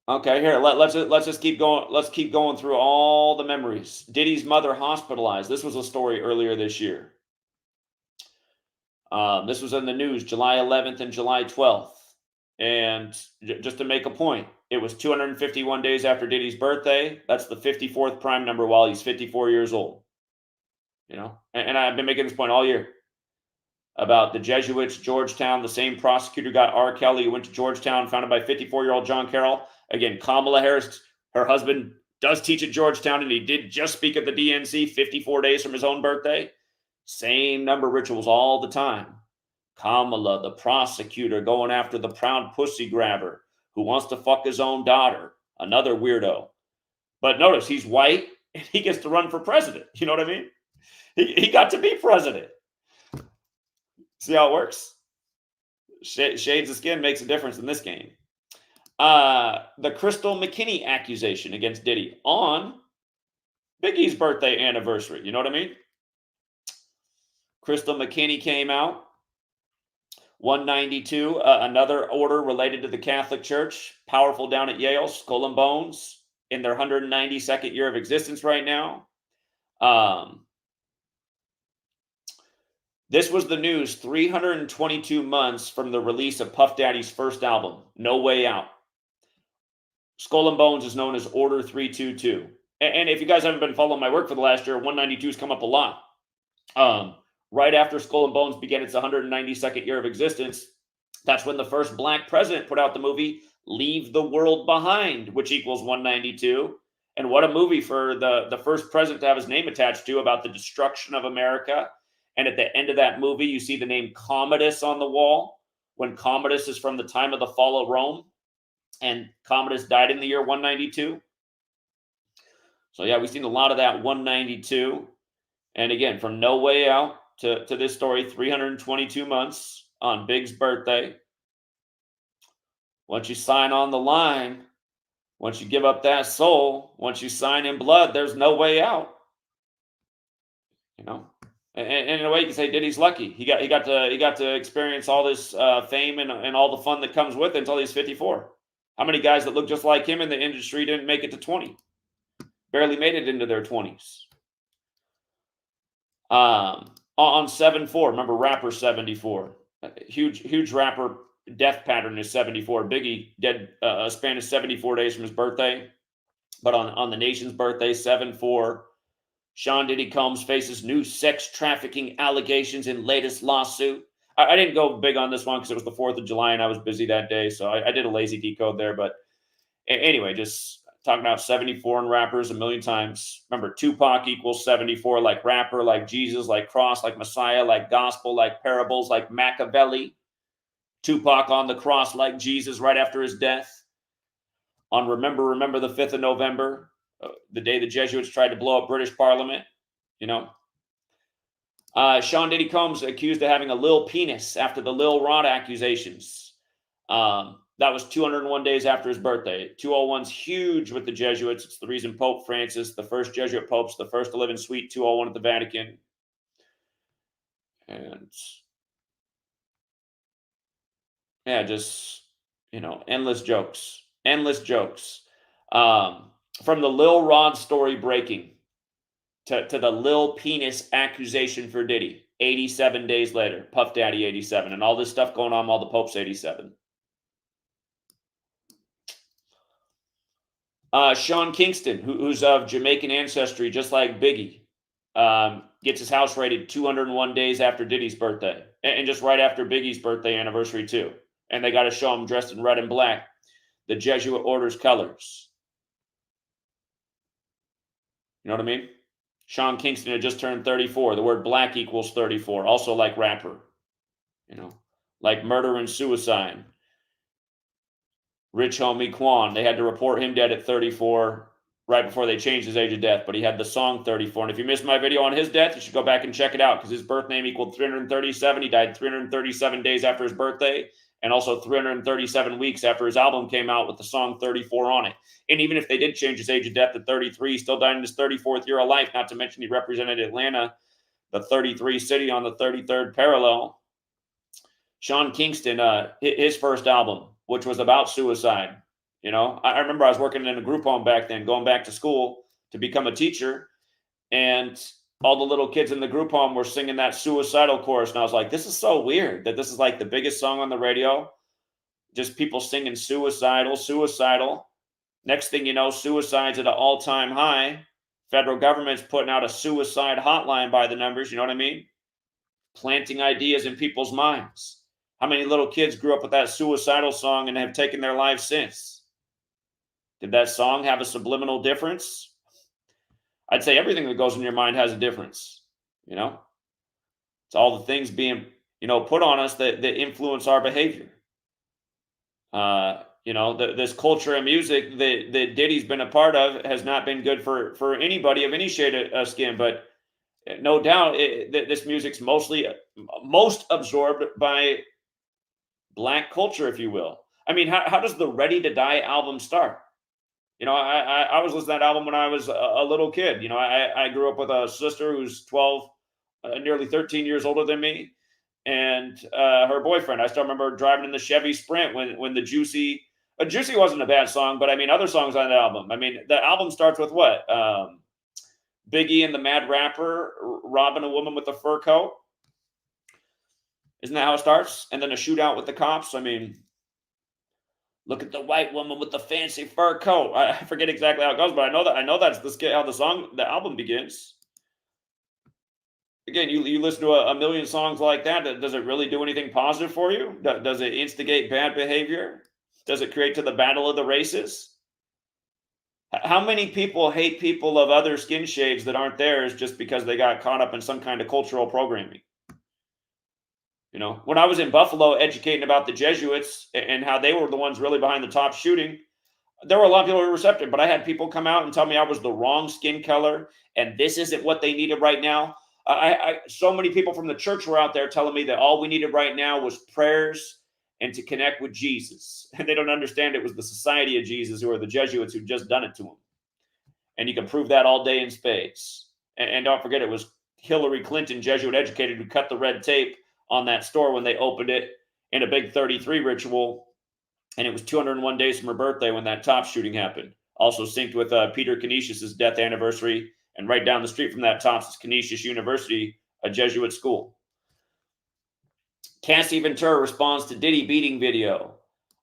Okay, here let's just keep going. Let's keep going through all the memories. Diddy's mother hospitalized. This was a story earlier this year. This was in the news, July 11th and July 12th. And just to make a point, it was 251 days after Diddy's birthday. That's the 54th prime number while he's 54 years old. You know, and I've been making this point all year about the Jesuits, Georgetown. The same prosecutor got R. Kelly, who went to Georgetown, founded by 54-year-old John Carroll. Again, Kamala Harris, her husband, does teach at Georgetown, and he did just speak at the DNC 54 days from his own birthday. Same number rituals all the time. Kamala, the prosecutor, going after the proud pussy grabber who wants to fuck his own daughter. Another weirdo. But notice, he's white, and he gets to run for president. You know what I mean? He got to be president. See how it works? Shades of skin makes a difference in this game. The Crystal McKinney accusation against Diddy on Biggie's birthday anniversary. You know what I mean? Crystal McKinney came out. 192, another order related to the Catholic Church, powerful down at Yale, Skull and Bones, in their 192nd year of existence right now. This was the news 322 months from the release of Puff Daddy's first album, No Way Out. Skull and Bones is known as Order 322. And if you guys haven't been following my work for the last year, 192 has come up a lot. Right after Skull and Bones began its 192nd year of existence, that's when the first black president put out the movie Leave the World Behind, which equals 192. And what a movie for the first president to have his name attached to, about the destruction of America. And at the end of that movie, you see the name Commodus on the wall, when Commodus is from the time of the fall of Rome. And Commodus died in the year 192. So yeah, we've seen a lot of that 192. And again, from No Way Out to this story, 322 months on Big's birthday. Once you sign on the line, once you give up that soul, once you sign in blood, there's no way out. You know, and in a way, you can say Diddy's lucky. He got to experience all this fame and all the fun that comes with it until he's 54. How many guys that look just like him in the industry didn't make it to 20? Barely made it into their 20s. On 7-4, remember rapper 74, huge rapper death pattern is 74. Biggie dead a span of 74 days from his birthday, but on the nation's birthday, 7-4, Sean Diddy Combs faces new sex trafficking allegations in latest lawsuit. I didn't go big on this one because it was the 4th of July and I was busy that day, so I did a lazy decode there. But anyway, just talking about 74 and rappers a million times. Remember, Tupac equals 74, like rapper, like Jesus, like cross, like Messiah, like gospel, like parables, like Machiavelli. Tupac on the cross like Jesus right after his death. On Remember the 5th of November, the day the Jesuits tried to blow up British Parliament, you know. Sean Diddy Combs accused of having a lil penis after the Lil Rod accusations. That was 201 days after his birthday. 201's huge with the Jesuits. It's the reason Pope Francis, the first Jesuit pope's the first to live in Suite 201 at the Vatican. And yeah, just, you know, endless jokes. From the Lil Rod story breaking to the Lil Penis accusation for Diddy, 87 days later, Puff Daddy 87, and all this stuff going on while the Pope's 87. Sean Kingston, who's of Jamaican ancestry, just like Biggie, gets his house raided 201 days after Diddy's birthday, and just right after Biggie's birthday anniversary, too. And they got to show him dressed in red and black, the Jesuit order's colors. You know what I mean? Sean Kingston had just turned 34. The word black equals 34. Also like rapper. You know, like murder and suicide. Rich homie Quan, they had to report him dead at 34 right before they changed his age of death, but he had the song 34. And if you missed my video on his death, you should go back and check it out because his birth name equaled 337. He died 337 days after his birthday and also 337 weeks after his album came out with the song 34 on it. And even if they did change his age of death to 33, he still died in his 34th year of life, not to mention he represented Atlanta, the 33 city on the 33rd parallel. Sean Kingston, his first album, which was about suicide. You know, I remember I was working in a group home back then, going back to school to become a teacher, and all the little kids in the group home were singing that suicidal chorus, and I was like, this is so weird that this is like the biggest song on the radio, just people singing suicidal, suicidal. Next thing you know, suicide's at an all-time high. Federal government's putting out a suicide hotline by the numbers, you know what I mean? Planting ideas in people's minds. How many little kids grew up with that suicidal song and have taken their lives since? Did that song have a subliminal difference? I'd say everything that goes in your mind has a difference, you know? It's all the things being, you know, put on us that influence our behavior. You know, this culture and music that Diddy's been a part of has not been good for anybody of any shade of skin, but no doubt this music's most absorbed by Black culture, if you will. I mean, how does the Ready to Die album start? You know, I was listening to that album when I was a little kid. You know, I grew up with a sister who's 12, nearly 13 years older than me, and her boyfriend. I still remember driving in the Chevy Sprint when the Juicy wasn't a bad song, but I mean, other songs on the album. I mean, the album starts with what? Biggie and the Mad Rapper robbing a woman with a fur coat. Isn't that how it starts? And then a shootout with the cops. I mean, look at the white woman with the fancy fur coat. I forget exactly how it goes, but I know that's how the album begins. Again, you listen to a million songs like that. Does it really do anything positive for you? Does it instigate bad behavior? Does it create to the battle of the races? How many people hate people of other skin shades that aren't theirs just because they got caught up in some kind of cultural programming? You know, when I was in Buffalo educating about the Jesuits and how they were the ones really behind the top shooting, there were a lot of people who were receptive, but I had people come out and tell me I was the wrong skin color and this isn't what they needed right now. So many people from the church were out there telling me that all we needed right now was prayers and to connect with Jesus. And they don't understand it was the Society of Jesus, who are the Jesuits, who'd just done it to them. And you can prove that all day in spades. And don't forget, it was Hillary Clinton, Jesuit educated, who cut the red tape on that store when they opened it in a big 33 ritual. And it was 201 days from her birthday when that top shooting happened. Also synced with Peter Canisius's death anniversary. And right down the street from that Tops is Canisius University, a Jesuit school. Cassie Ventura responds to Diddy beating video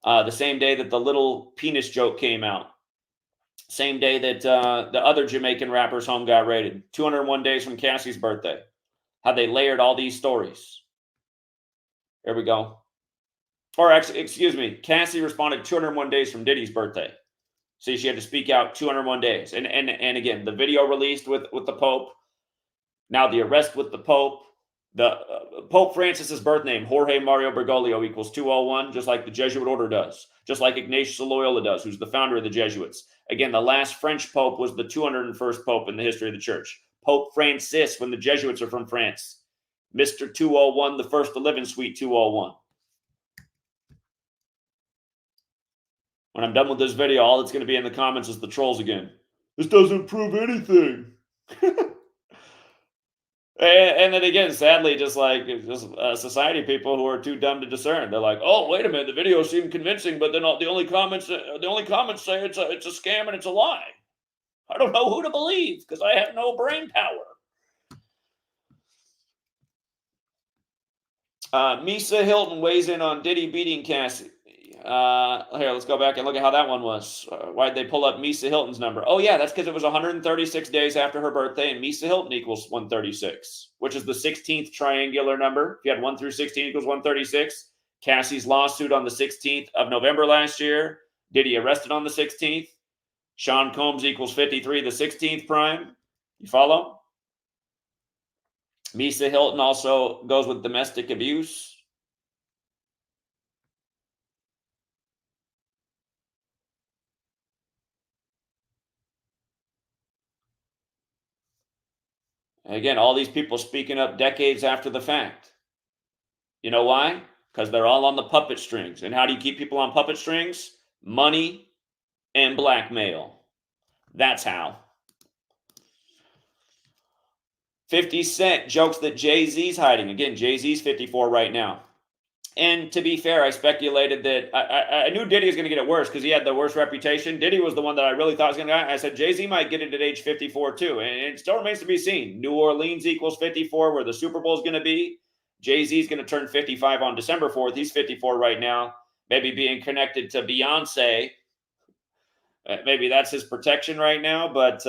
the same day that the little penis joke came out. Same day that the other Jamaican rapper's home got raided. 201 days from Cassie's birthday. How they layered all these stories. There we go. Or actually, excuse me, Cassie responded 201 days from Diddy's birthday. See, she had to speak out 201 days. And again, the video released with the Pope. Now the arrest with the Pope. The Pope Francis's birth name, Jorge Mario Bergoglio, equals 201, just like the Jesuit order does. Just like Ignatius of Loyola does, who's the founder of the Jesuits. Again, the last French Pope was the 201st Pope in the history of the church. Pope Francis, when the Jesuits are from France. Mr. 201, the first to live in Suite 201. When I'm done with this video, all that's going to be in the comments is the trolls again. This doesn't prove anything. And then again, sadly, just society people who are too dumb to discern. They're like, "Oh, wait a minute, the video seemed convincing, but then the only comments say it's a scam and it's a lie." I don't know who to believe because I have no brain power. Misa Hilton weighs in on Diddy beating Cassie. Here, let's go back and look at how that one was. Why'd they pull up Misa Hilton's number? Oh, yeah, that's because it was 136 days after her birthday, and Misa Hilton equals 136, which is the 16th triangular number. If you had 1 through 16 equals 136. Cassie's lawsuit on the 16th of November last year. Diddy arrested on the 16th. Sean Combs equals 53, the 16th prime. You follow? Misa Hilton also goes with domestic abuse. Again, all these people speaking up decades after the fact. You know why? Because they're all on the puppet strings. And how do you keep people on puppet strings? Money and blackmail. That's how. 50 Cent jokes that Jay-Z's hiding. Again, Jay-Z's 54 right now. And to be fair, I speculated that I knew Diddy was going to get it worse because he had the worst reputation. Diddy was the one that I really thought was going to get. I said Jay-Z might get it at age 54 too. And it still remains to be seen. New Orleans equals 54 where the Super Bowl is going to be. Jay-Z's going to turn 55 on December 4th. He's 54 right now. Maybe being connected to Beyonce. Maybe that's his protection right now. But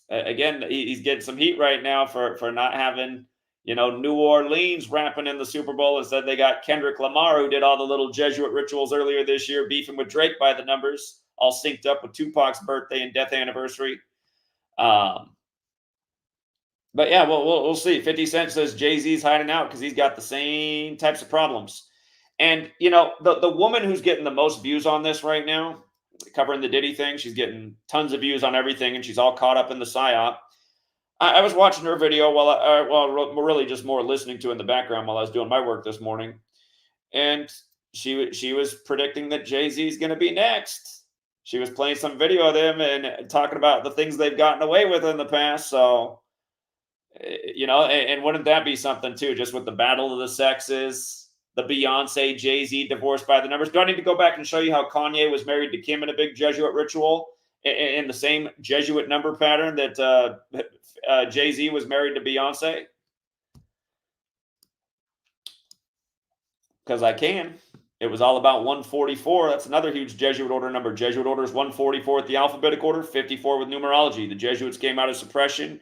again, he's getting some heat right now for not having, New Orleans rapping in the Super Bowl. Instead, they got Kendrick Lamar, who did all the little Jesuit rituals earlier this year, beefing with Drake by the numbers, all synced up with Tupac's birthday and death anniversary. But yeah, we'll see. 50 Cent says Jay-Z's hiding out because he's got the same types of problems. And, the woman who's getting the most views on this right now, covering the Diddy thing, she's getting tons of views on everything, and she's all caught up in the psyop. I was watching her video while really just more listening to in the background while I was doing my work this morning. And she was predicting that Jay-Z's going to be next. She was playing some video of them and talking about the things they've gotten away with in the past. So, and wouldn't that be something too, just with the battle of the sexes, the Beyonce, Jay-Z divorce by the numbers. Do I need to go back and show you how Kanye was married to Kim in a big Jesuit ritual in the same Jesuit number pattern that Jay-Z was married to Beyonce? Because I can. It was all about 144. That's another huge Jesuit order number. Jesuit order is 144 at the alphabetic order, 54 with numerology. The Jesuits came out of suppression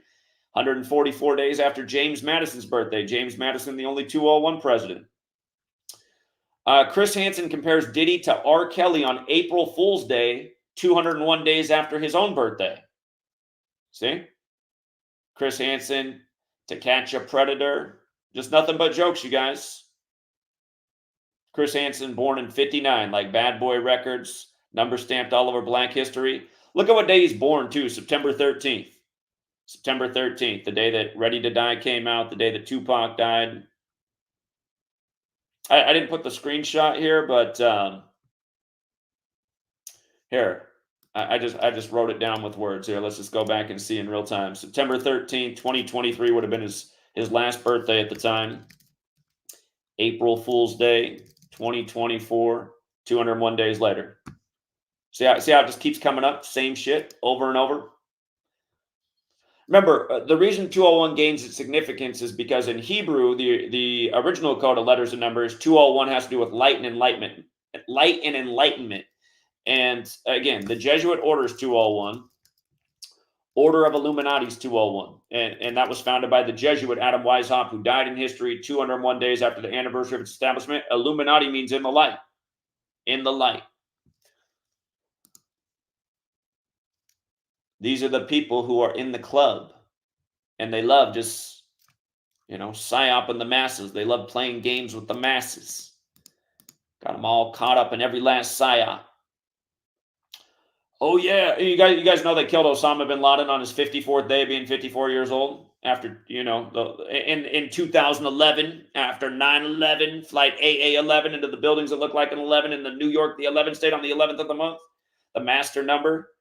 144 days after James Madison's birthday. James Madison, the only 201 president. Chris Hansen compares Diddy to R. Kelly on April Fool's Day, 201 days after his own birthday. See? Chris Hansen, To Catch a Predator. Just nothing but jokes, you guys. Chris Hansen, born in 59, like Bad Boy Records, number stamped all over Black history. Look at what day he's born, too, September 13th. September 13th, the day that Ready to Die came out, the day that Tupac died. I didn't put the screenshot here, but here, I just wrote it down with words here. Let's just go back and see in real time. September 13th, 2023 would have been his last birthday at the time. April Fool's Day, 2024, 201 days later. See how it just keeps coming up? Same shit over and over. Remember, the reason 201 gains its significance is because in Hebrew, the original code of letters and numbers, 201 has to do with light and enlightenment. Light and enlightenment. And again, the Jesuit order is 201. Order of Illuminati is 201. And that was founded by the Jesuit Adam Weishaupt, who died in history 201 days after the anniversary of its establishment. Illuminati means in the light. In the light. These are the people who are in the club, and they love just, psyoping the masses. They love playing games with the masses. Got them all caught up in every last psyop. Oh yeah, you guys know they killed Osama bin Laden on his 54th day, being 54 years old. After in 2011, after 9/11, flight AA11 into the buildings that look like an 11 in the New York, the 11 stayed on the 11th of the month, the master number.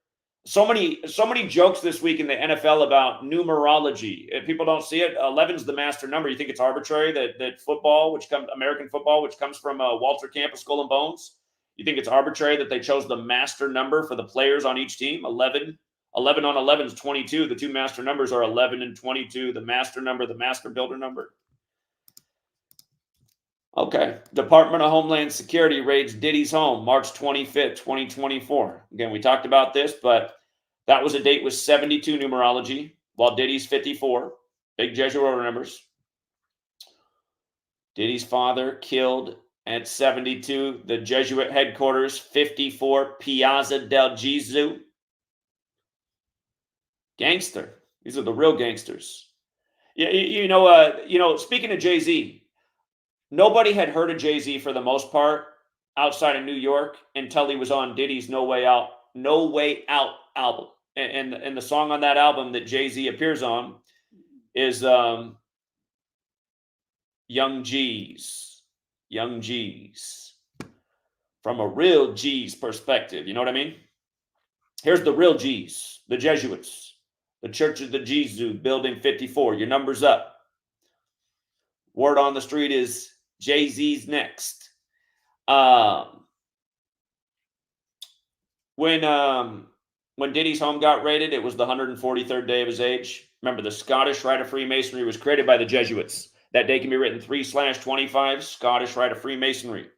So many jokes this week in the NFL about numerology. If people don't see it, 11's the master number. You think it's arbitrary that football, American football, which comes from Walter Camp of Skull and Bones, you think it's arbitrary that they chose the master number for the players on each team? 11 11 on 11 is 22. The two master numbers are 11 and 22. The master number, the master builder number. Okay. Department of Homeland Security raids Diddy's home March 25th, 2024. Again, we talked about this, but that was a date with 72 numerology, while Diddy's 54. Big Jesuit order numbers. Diddy's father killed at 72. The Jesuit headquarters, 54, Piazza del Gesù. Gangster. These are the real gangsters. You know, speaking of Jay-Z, nobody had heard of Jay-Z for the most part outside of New York until he was on Diddy's No Way Out album. And the song on that album that Jay-Z appears on is Young G's. Young G's. From a real G's perspective. You know what I mean? Here's the real G's, the Jesuits, the Church of the Gesù, Building 54. Your number's up. Word on the street is Jay-Z's next. When Diddy's home got raided, it was the 143rd day of his age. Remember, the Scottish Rite of Freemasonry was created by the Jesuits. That day can be written 3/25, Scottish Rite of Freemasonry.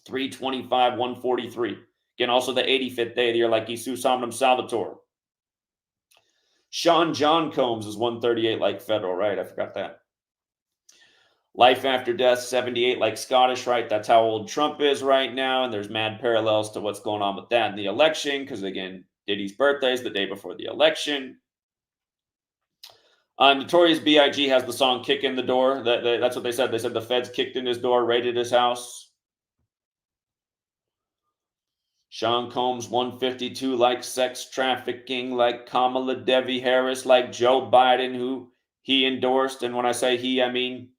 3/25/143. Again, also the 85th day of the year, like Jesus Omnum Salvator. Sean John Combs is 138, like federal, right? I forgot that. Life after death, 78, like Scottish, right? That's how old Trump is right now. And there's mad parallels to what's going on with that in the election. Because again, Diddy's birthday is the day before the election. Notorious B.I.G. has the song Kick in the Door. That's what they said. They said the feds kicked in his door, raided his house. Sean Combs, 152, like sex trafficking, like Kamala Devi Harris, like Joe Biden, who he endorsed. And when I say he, I mean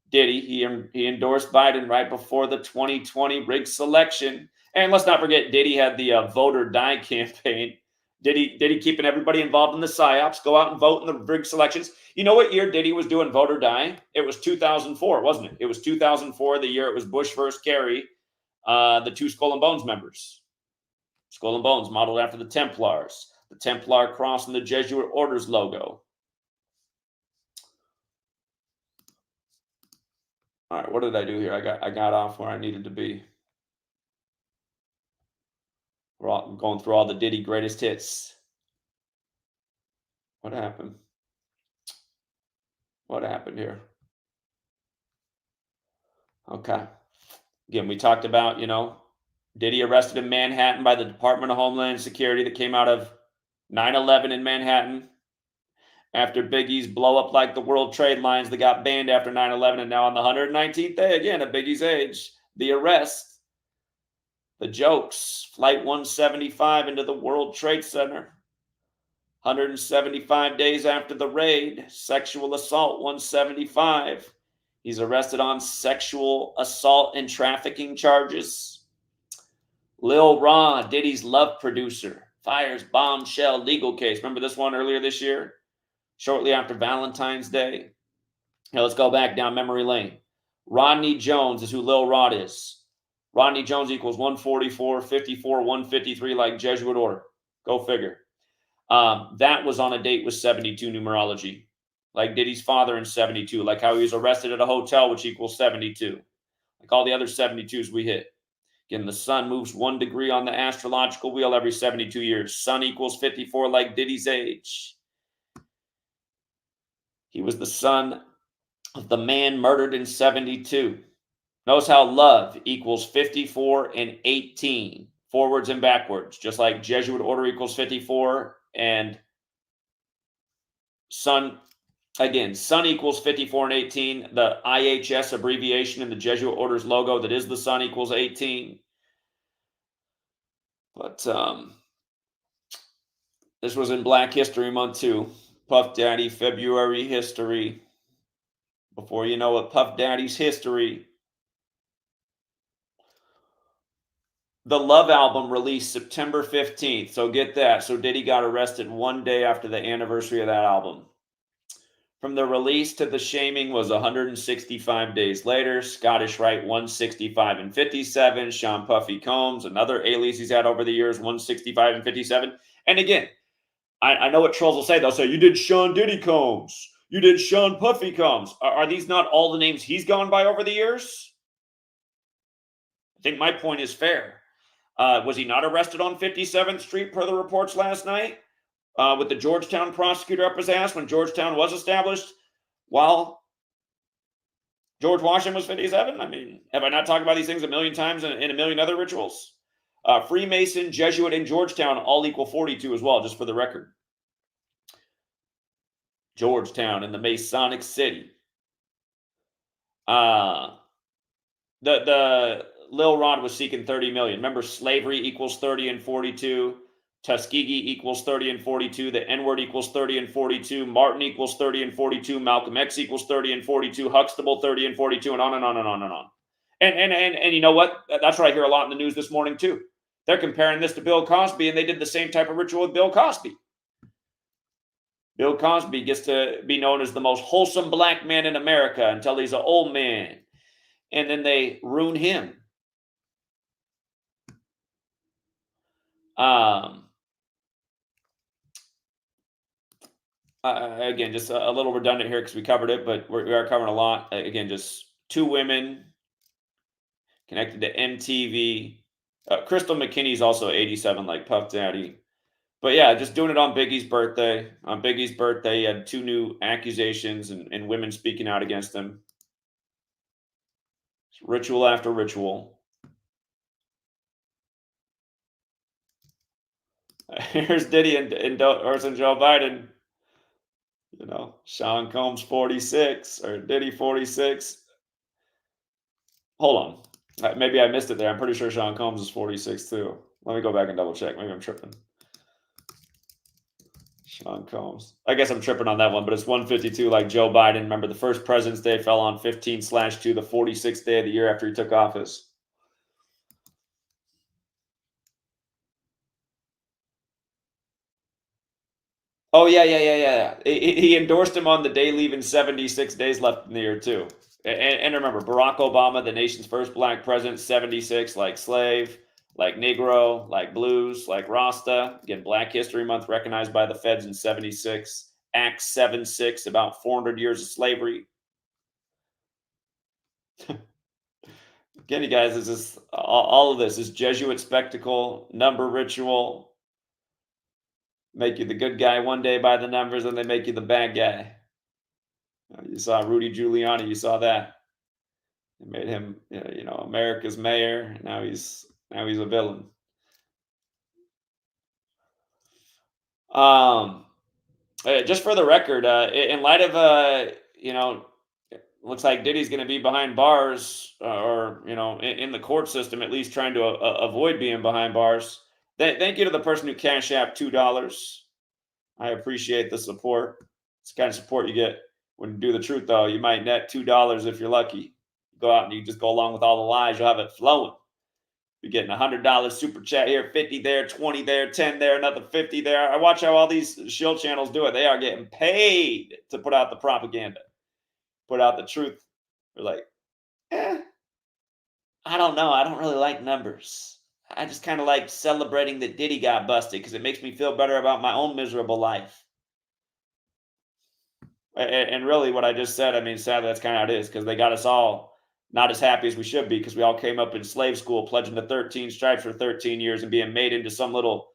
Diddy. He endorsed Biden right before the 2020 rigged selection. And let's not forget, Diddy had the Vote or Die campaign. Diddy keeping everybody involved in the psyops, go out and vote in the rigged selections. You know what year Diddy was doing Vote or Die? It was 2004, wasn't it? It was 2004, the year it was Bush versus Kerry, the two Skull and Bones members. Skull and Bones, modeled after the Templars. The Templar cross and the Jesuit Orders logo. All right, what did I do here? I got off where I needed to be. I'm going through all the Diddy greatest hits. What happened? What happened here? Okay. Again, we talked about, Diddy arrested in Manhattan by the Department of Homeland Security that came out of 9/11 in Manhattan. After Biggie's blow up like the World Trade Lines that got banned after 9/11, and now on the 119th day, again, at Biggie's age, the arrest, the jokes, Flight 175 into the World Trade Center. 175 days after the raid, sexual assault 175. He's arrested on sexual assault and trafficking charges. Lil Ron, Diddy's love producer, fires bombshell legal case. Remember this one earlier this year? Shortly after Valentine's Day. Now let's go back down memory lane. Rodney Jones is who Lil Rod is. Rodney Jones equals 144, 54, 153, like Jesuit order. Go figure. That was on a date with 72 numerology, like Diddy's father in 72, like how he was arrested at a hotel, which equals 72, like all the other 72s we hit. Again, the sun moves 1 degree on the astrological wheel every 72 years. Sun equals 54, like Diddy's age. He was the son of the man murdered in 72. Notice how love equals 54 and 18, forwards and backwards, just like Jesuit order equals 54 and sun. Again, sun equals 54 and 18. The IHS abbreviation in the Jesuit order's logo, that is the sun, equals 18. But this was in Black History Month too. Puff Daddy, February history. Before you know it, Puff Daddy's history. The Love album released September 15th. So get that. So Diddy got arrested 1 day after the anniversary of that album. From the release to the shaming was 165 days later. Scottish Rite 165 and 57. Sean Puffy Combs, another alias he's had over the years, 165 and 57. And again, I know what trolls will say. They'll say, you did Sean Diddy Combs. You did Sean Puffy Combs. Are these not all the names he's gone by over the years? I think my point is fair. Was he not arrested on 57th Street per the reports last night? With the Georgetown prosecutor up his ass when Georgetown was established while George Washington was 57? I mean, have I not talked about these things a million times in a million other rituals? Freemason, Jesuit, and Georgetown all equal 42 as well, just for the record. Georgetown in the Masonic City. The Lil Rod was seeking 30 million. Remember, slavery equals 30 and 42. Tuskegee equals 30 and 42. The N-word equals 30 and 42. Martin equals 30 and 42. Malcolm X equals 30 and 42. Huxtable 30 and 42, and on and on and on and on. And you know what? That's what I hear a lot in the news this morning too. They're comparing this to Bill Cosby, and they did the same type of ritual with Bill Cosby. Bill Cosby gets to be known as the most wholesome black man in America until he's an old man. And then they ruin him. Again, just a little redundant here because we covered it, but we are covering a lot. Again, just two women connected to MTV. Crystal McKinney's also 87, like Puff Daddy. But yeah, just doing it on Biggie's birthday. On Biggie's birthday, he had two new accusations and women speaking out against him. It's ritual after ritual. Here's Diddy and Joe Biden. You know, Sean Combs 46 or Diddy 46. Hold on. Maybe I missed it there. I'm pretty sure Sean Combs is 46 too. Let me go back and double check. Maybe I'm tripping. Sean Combs. I guess I'm tripping on that one, but it's 152 like Joe Biden. Remember, the first President's Day fell on 15/2, the 46th day of the year after he took office. Oh, yeah. He endorsed him on the day leaving 76 days left in the year, too. And remember, Barack Obama, the nation's first black president, 76, like slave, like Negro, like blues, like Rasta. Again, Black History Month recognized by the feds in 76. Act 7-6, about 400 years of slavery. Again, you guys, this is all of this is Jesuit spectacle, number ritual. Make you the good guy one day by the numbers, and they make you the bad guy. You saw Rudy Giuliani. You saw that. They made him, you know, America's mayor. Now he's a villain. Just for the record, in light of you know, looks like Diddy's going to be behind bars, or you know, in the court system, at least trying to avoid being behind bars. Thank you to the person who CashApp $2. I appreciate the support. It's the kind of support you get when you do the truth, though. You might net $2 if you're lucky. Go out and you just go along with all the lies. You'll have it flowing. You're getting $100 super chat here, 50 there, 20 there, 10 there, another 50 there. I watch how all these shield channels do it. They are getting paid to put out the propaganda, put out the truth. They're like, I don't know. I don't really like numbers. I just kind of like celebrating that Diddy got busted because it makes me feel better about my own miserable life. And really, what I just said, I mean, sadly, that's kind of how it is because they got us all not as happy as we should be because we all came up in slave school pledging to 13 stripes for 13 years and being made into some little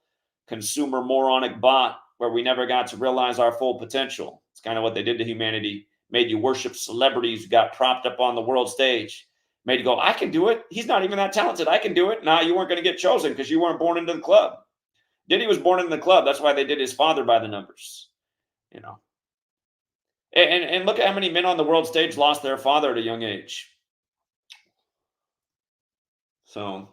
consumer moronic bot where we never got to realize our full potential. It's kind of what they did to humanity. Made you worship celebrities who got propped up on the world stage. Made you go, I can do it. He's not even that talented. I can do it. Nah, you weren't going to get chosen because you weren't born into the club. Diddy was born into the club. That's why they did his father by the numbers. You know. And look at how many men on the world stage lost their father at a young age. So,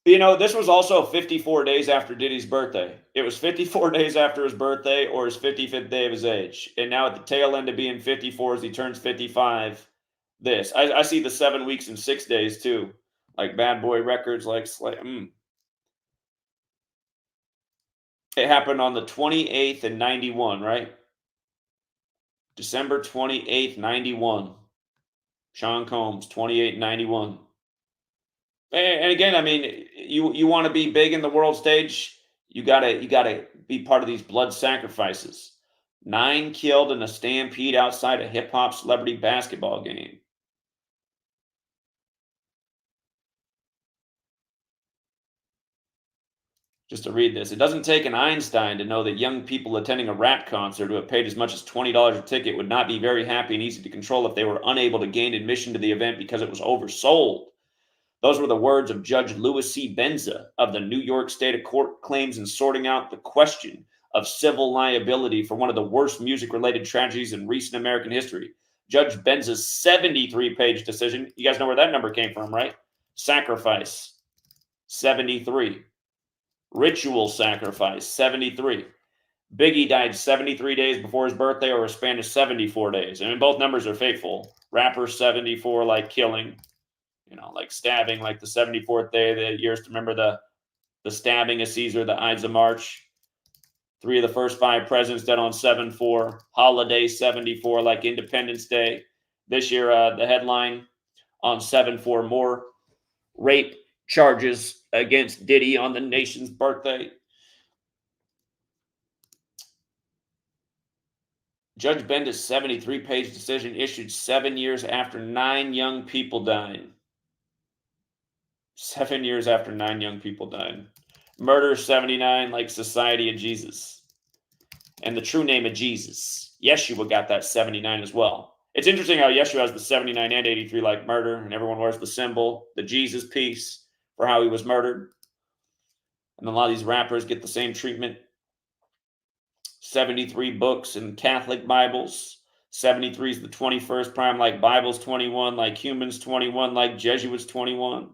you know, this was also 54 days after Diddy's birthday. It was 54 days after his birthday or his 55th day of his age. And now at the tail end of being 54 as he turns 55, this. I see the 7 weeks and 6 days too. Like Bad Boy Records, It happened on the 28th in 91, right? December 28th, 91. Sean Combs, 28 91. And again, I mean, you want to be big in the world stage, you gotta be part of these blood sacrifices. 9 killed in a stampede outside a hip hop celebrity basketball game. Just to read this, it doesn't take an Einstein to know that young people attending a rap concert who have paid as much as $20 a ticket would not be very happy and easy to control if they were unable to gain admission to the event because it was oversold. Those were the words of Judge Louis C. Benza of the New York State Court Claims in sorting out the question of civil liability for one of the worst music-related tragedies in recent American history. Judge Benza's 73-page decision, you guys know where that number came from, right? Sacrifice, 73. Ritual sacrifice, 73. Biggie died 73 days before his birthday, or a span of 74 days. I mean, both numbers are fateful. Rapper, 74, like killing. Like stabbing, like the 74th day of the years to remember the stabbing of Caesar, the Ides of March. 3 of the first 5 presidents dead on 7/4. Holiday, 74, like Independence Day. This year, the headline on 7/4, more rape charges against Diddy on the nation's birthday. Judge Benda's 73-page decision issued 7 years after 9 young people died. 7 years after 9 young people died. Murder, 79, like Society of Jesus. And the true name of Jesus. Yeshua got that 79 as well. It's interesting how Yeshua has the 79 and 83 like murder, and everyone wears the symbol, the Jesus piece, for how he was murdered. And a lot of these rappers get the same treatment. 73 books in Catholic Bibles. 73 is the 21st prime, like Bibles 21, like humans 21, like Jesuits 21.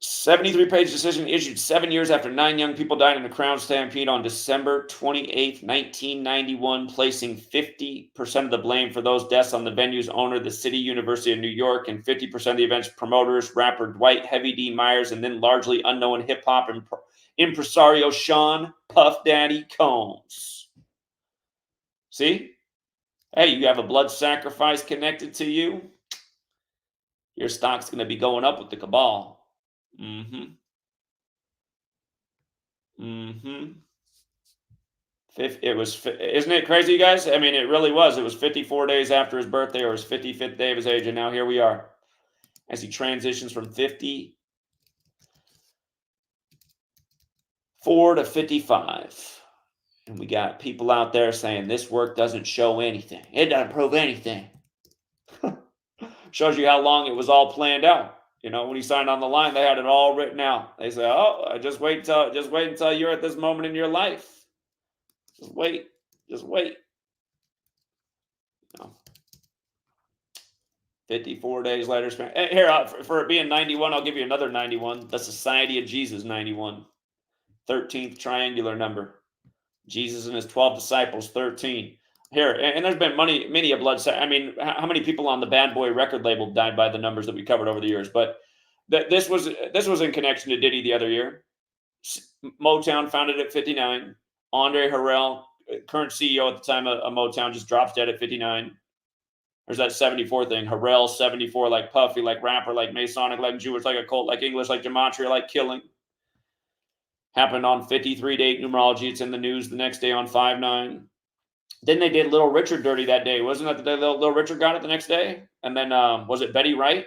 73-page decision issued 7 years after 9 young people died in a crowd stampede on December 28, 1991, placing 50% of the blame for those deaths on the venue's owner, the City University of New York, and 50% of the event's promoters, rapper Dwight Heavy D. Myers, and then largely unknown hip-hop impresario Sean Puff Daddy Combs. See? Hey, you have a blood sacrifice connected to you. Your stock's going to be going up with the cabal. Isn't it crazy, you guys? I mean, it really was. It was 54 days after his birthday, or his 55th day of his age, and now here we are as he transitions from 54 to 55. And we got people out there saying this work doesn't show anything. It doesn't prove anything. Shows you how long it was all planned out. When he signed on the line, they had it all written out. They say, "Oh, just wait until you're at this moment in your life. Just wait. 54 days later, here for it being 91, I'll give you another 91. The Society of Jesus, 91, 13th triangular number. Jesus and his 12 disciples, 13. Here, and there's been many a blood. I mean, how many people on the Bad Boy record label died by the numbers that we covered over the years? But this was in connection to Diddy the other year. Motown founded at 59. Andre Harrell, current CEO at the time of Motown, just drops dead at 59. There's that 74 thing. Harrell, 74, like Puffy, like rapper, like Masonic, like Jewish, like occult, like English, like Gematria, like killing. Happened on 53 date numerology. It's in the news the next day on 5/9. Then they did Little Richard dirty that day. Wasn't that the day Little Richard got it the next day? And then was it Betty Wright?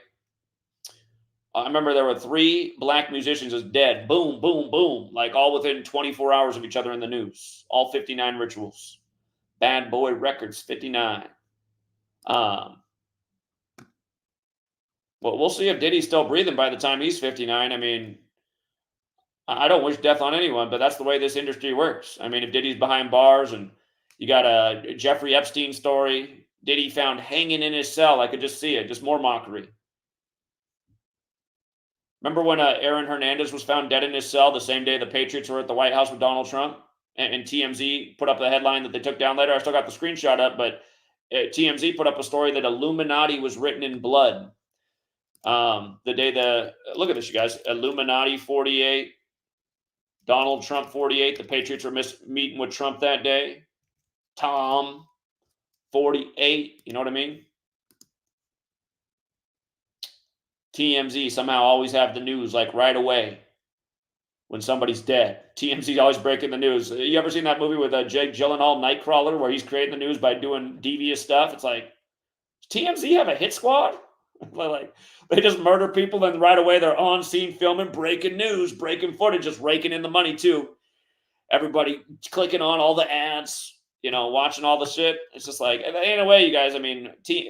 I remember there were 3 black musicians as dead. Boom, boom, boom. Like all within 24 hours of each other in the news. All 59 rituals. Bad Boy Records, 59. Well, we'll see if Diddy's still breathing by the time he's 59. I mean, I don't wish death on anyone, but that's the way this industry works. I mean, if Diddy's behind bars, and you got a Jeffrey Epstein story, Diddy found hanging in his cell. I could just see it, just more mockery. Remember when Aaron Hernandez was found dead in his cell the same day the Patriots were at the White House with Donald Trump? And TMZ put up the headline that they took down later. I still got the screenshot up, but TMZ put up a story that Illuminati was written in blood. The day look at this, you guys. Illuminati 48, Donald Trump 48. The Patriots were meeting with Trump that day. Tom 48. You know what I mean? TMZ somehow always have the news like right away when somebody's dead. TMZ's always breaking the news. You ever seen that movie with Jake Gyllenhaal, Nightcrawler, where he's creating the news by doing devious stuff? It's like, does TMZ have a hit squad? Like, they just murder people, and right away they're on scene filming, breaking news, breaking footage, just raking in the money too. Everybody clicking on all the ads, you know, watching all the shit. It's just like, in a way, you guys, I mean,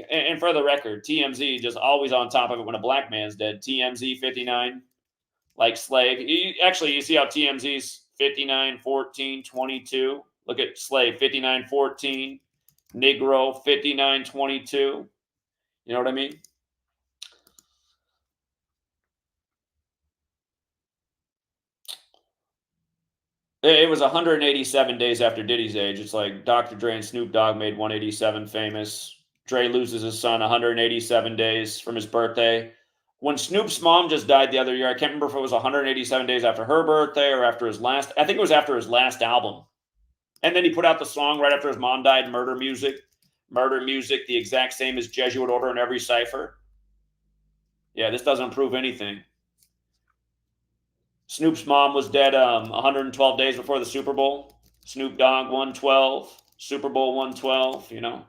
and for the record, TMZ just always on top of it when a black man's dead. TMZ 59, like Slave. You see how TMZ's 59, 14, 22. Look at Slave, 59, 14. Negro, 59, 22. You know what I mean? It was 187 days after Diddy's age. It's like Dr. Dre and Snoop Dogg made 187 famous. Dre loses his son 187 days from his birthday. When Snoop's mom just died the other year, I can't remember if it was 187 days after her birthday or after his last. I think it was after his last album. And then he put out the song right after his mom died, Murder Music. Murder Music, the exact same as Jesuit order in every cipher. Yeah, this doesn't prove anything. Snoop's mom was dead 112 days before the Super Bowl. Snoop Dogg 112, Super Bowl 112, you know.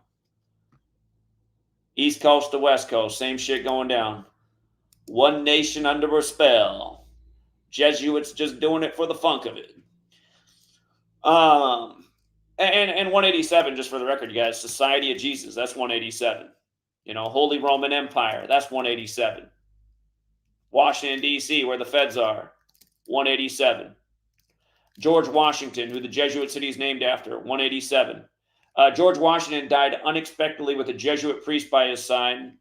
East Coast to West Coast, same shit going down. One nation under a spell. Jesuits just doing it for the funk of it. And 187, just for the record, you guys, Society of Jesus, that's 187. You know, Holy Roman Empire, that's 187. Washington, D.C., where the feds are, 187. George Washington, who the Jesuit city is named after, 187. George Washington died unexpectedly with a Jesuit priest by his side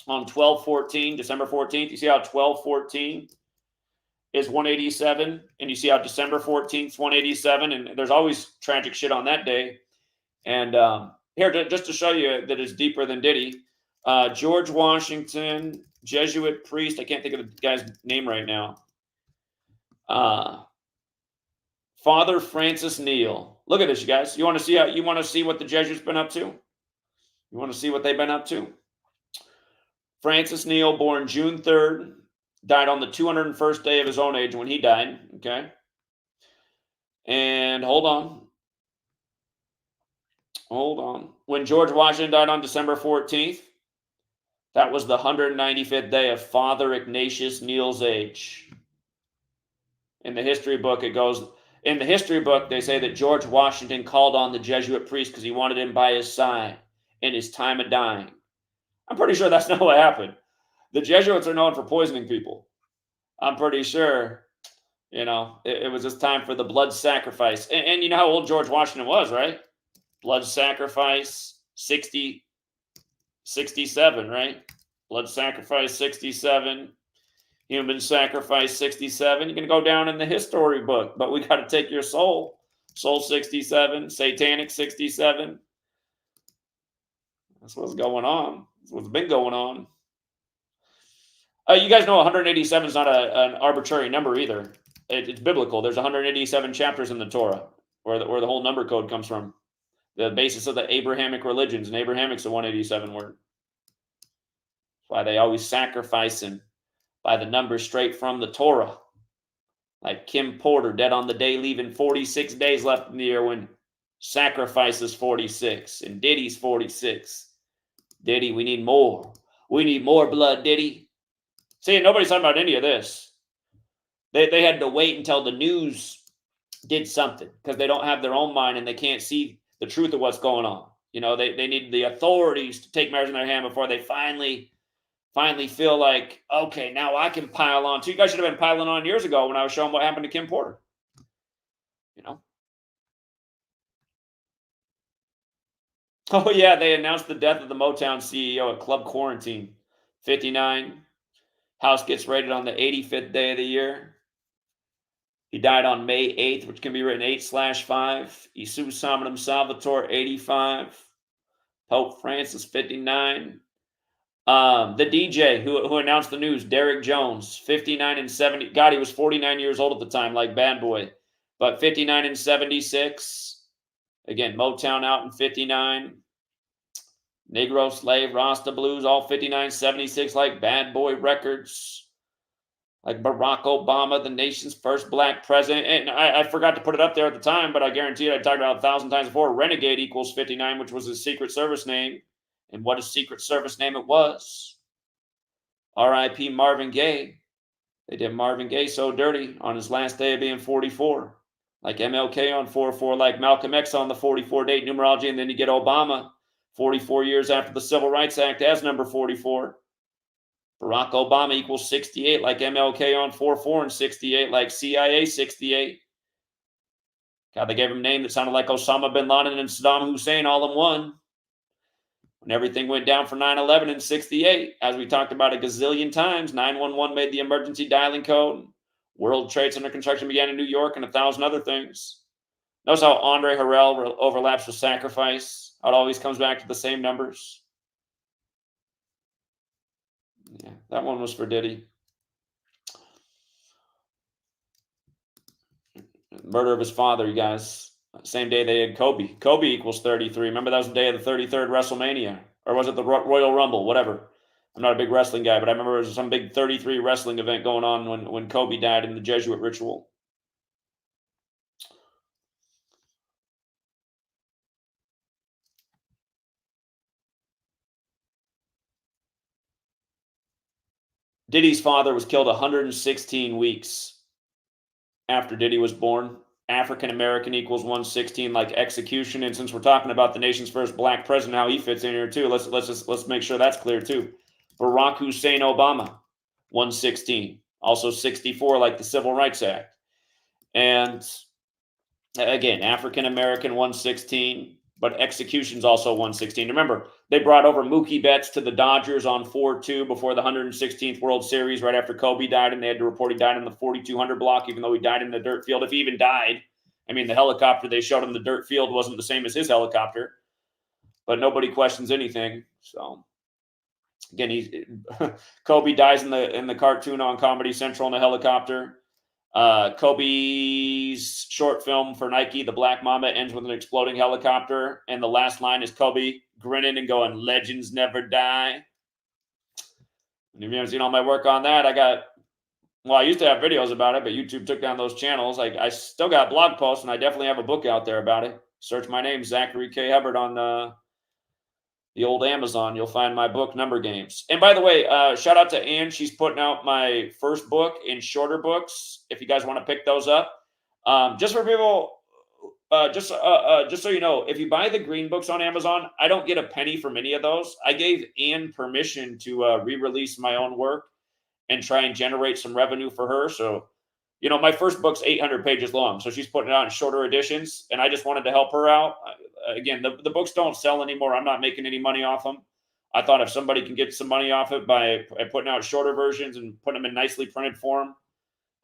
on 12/14, December 14th. You see how 12/14 is 187, and you see how December 14th is 187, and there's always tragic shit on that day. And here, just to show you that it's deeper than Diddy, George Washington, Jesuit priest, I can't think of the guy's name right now. Father Francis Neal. Look at this, you guys. You want to see what the Jesuits been up to? You want to see what they've been up to? Francis Neal, born June 3rd, died on the 201st day of his own age when he died. Okay. And hold on. When George Washington died on December 14th, that was the 195th day of Father Ignatius Neal's age. In the history book, they say that George Washington called on the Jesuit priest because he wanted him by his side in his time of dying. I'm pretty sure that's not what happened. The Jesuits are known for poisoning people. I'm pretty sure, you know, it was just time for the blood sacrifice. And you know how old George Washington was, right? Blood sacrifice, 67, right? Blood sacrifice, 67. Human sacrifice, 67. You're going to go down in the history book, but we got to take your soul. Soul, 67. Satanic, 67. That's what's going on. That's what's been going on. You guys know 187 is not an arbitrary number either. It's biblical. There's 187 chapters in the Torah where the whole number code comes from. The basis of the Abrahamic religions, and Abrahamic's a 187 word. That's why they always sacrifice him by the number straight from the Torah. Like Kim Porter, dead on the day, leaving 46 days left in the year when sacrifices 46 and Diddy's 46. Diddy, we need more. We need more blood, Diddy. See, nobody's talking about any of this. They had to wait until the news did something because they don't have their own mind and they can't see the truth of what's going on. You know, they need the authorities to take matters in their hand before they finally feel like, okay, now I can pile on. So you guys should have been piling on years ago when I was showing what happened to Kim Porter. You know? Oh, yeah, they announced the death of the Motown CEO at Club Quarantine. 59. House gets raided on the 85th day of the year. He died on May 8th, which can be written 8/5. Jesus Hominum Salvator, 85. Pope Francis, 59. The DJ who announced the news, Derek Jones, 59 and 70. God, he was 49 years old at the time, like Bad Boy. But 59 and 76. Again, Motown out in 59. Negro, Slave, Rasta Blues, all 5976, like Bad Boy Records, like Barack Obama, the nation's first black president. And I forgot to put it up there at the time, but I guarantee you I talked about it 1,000 times before. Renegade equals 59, which was his Secret Service name. And what a Secret Service name it was. R.I.P. Marvin Gaye. They did Marvin Gaye so dirty on his last day of being 44. Like MLK on 44, like Malcolm X on the 44 date numerology. And then you get Obama 44 years after the Civil Rights Act as number 44. Barack Obama equals 68, like MLK on 44, and 68, like CIA 68. God, they gave him a name that sounded like Osama bin Laden and Saddam Hussein all in one. When everything went down for 9/11 in 68, as we talked about a gazillion times, 911 made the emergency dialing code. World Trade Center construction began in New York and 1,000 other things. Notice how Andre Harrell overlaps with Sacrifice. How it always comes back to the same numbers. Yeah, that one was for Diddy. Murder of his father, you guys. Same day they had Kobe. Kobe equals 33. Remember that was the day of the 33rd WrestleMania? Or was it the Royal Rumble? Whatever. I'm not a big wrestling guy, but I remember there was some big 33 wrestling event going on when Kobe died in the Jesuit ritual. Diddy's father was killed 116 weeks after Diddy was born. African American equals 116, like execution. And since we're talking about the nation's first black president, how he fits in here too, let's make sure that's clear too. Barack Hussein Obama, 116, also 64, like the Civil Rights Act. And again, African American, 116, but execution's also 116. Remember, they brought over Mookie Betts to the Dodgers on 4-2 before the 116th World Series, right after Kobe died, and they had to report he died in the 4,200 block, even though he died in the dirt field. If he even died, I mean, the helicopter they showed him the dirt field wasn't the same as his helicopter, but nobody questions anything. So again, Kobe dies in the cartoon on Comedy Central in a helicopter. Kobe's short film for Nike, The Black Mamba, ends with an exploding helicopter, and the last line is Kobe grinning and going, "Legends never die." And if you haven't seen all my work on that, I used to have videos about it, but YouTube took down those channels. I still got blog posts, and I definitely have a book out there about it. Search my name, Zachary K. Hubbard, on the old Amazon. You'll find my book, Number Games. And by the way, shout out to Ann. She's putting out my first book in shorter books, if you guys want to pick those up. Just for people, just so you know, if you buy the green books on Amazon, I don't get a penny from any of those. I gave Ann permission to re-release my own work and try and generate some revenue for her. So, my first book's 800 pages long, so she's putting it out in shorter editions, and I just wanted to help her out. Again, the books don't sell anymore. I'm not making any money off them. I thought if somebody can get some money off it by putting out shorter versions and putting them in nicely printed form,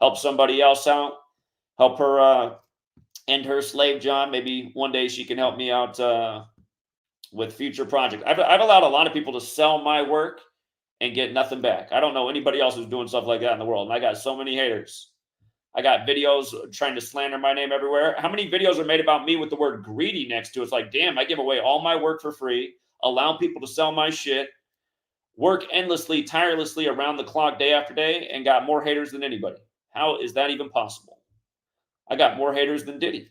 help somebody else out, help her end her slave job. Maybe one day she can help me out with future projects. I've allowed a lot of people to sell my work and get nothing back. I don't know anybody else who's doing stuff like that in the world, and I got so many haters. I got videos trying to slander my name everywhere. How many videos are made about me with the word greedy next to it? It's like, damn, I give away all my work for free, allow people to sell my shit, work endlessly, tirelessly around the clock day after day, and got more haters than anybody. How is that even possible? I got more haters than Diddy.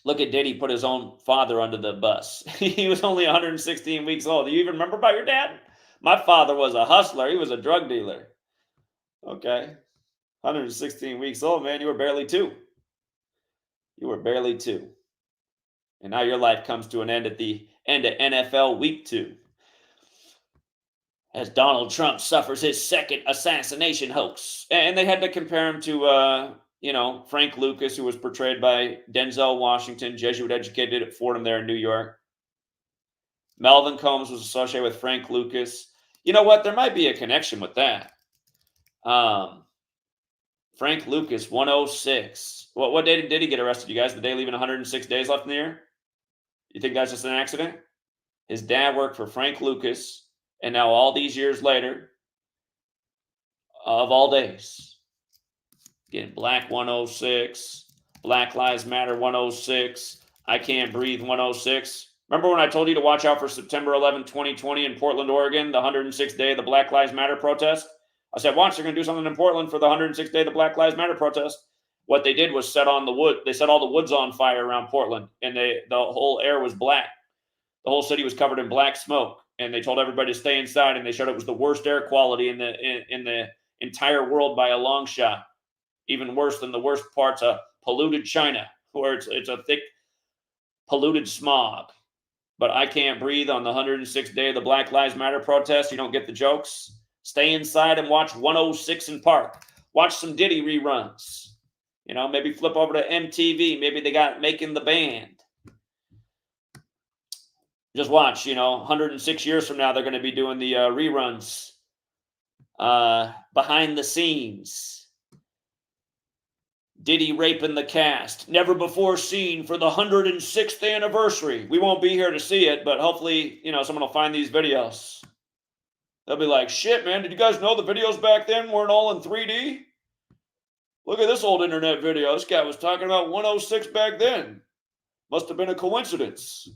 Look at Diddy put his own father under the bus. He was only 116 weeks old. Do you even remember about your dad? My father was a hustler. He was a drug dealer. Okay. 116 weeks old, man. You were barely 2. You were barely 2. And now your life comes to an end at the end of NFL Week 2. As Donald Trump suffers his second assassination hoax. And they had to compare him to, Frank Lucas, who was portrayed by Denzel Washington, Jesuit educated at Fordham there in New York. Melvin Combs was associated with Frank Lucas. You know what? There might be a connection with that. Frank Lucas, 106. What day did he get arrested, you guys? The day leaving 106 days left in the year? You think that's just an accident? His dad worked for Frank Lucas, and now all these years later, of all days, getting Black 106, Black Lives Matter 106, I Can't Breathe 106. Remember when I told you to watch out for September 11, 2020 in Portland, Oregon, the 106th day of the Black Lives Matter protest? I said, watch, they're going to do something in Portland for the 106th day of the Black Lives Matter protest. What they did was set on the wood. They set all the woods on fire around Portland, and the whole air was black. The whole city was covered in black smoke, and they told everybody to stay inside, and they showed it was the worst air quality in the entire world by a long shot. Even worse than the worst parts of polluted China, where it's a thick, polluted smog. But I Can't Breathe on the 106th day of the Black Lives Matter protest. You don't get the jokes? Stay inside and watch 106 in Park. Watch some Diddy reruns. You know, maybe flip over to MTV. Maybe they got Making the Band. Just watch, 106 years from now, they're going to be doing the reruns. Behind the Scenes. Diddy raping the cast, never before seen for the 106th anniversary. We won't be here to see it, but hopefully, someone will find these videos. They'll be like, shit, man, did you guys know the videos back then weren't all in 3D? Look at this old internet video. This guy was talking about 106 back then. Must have been a coincidence.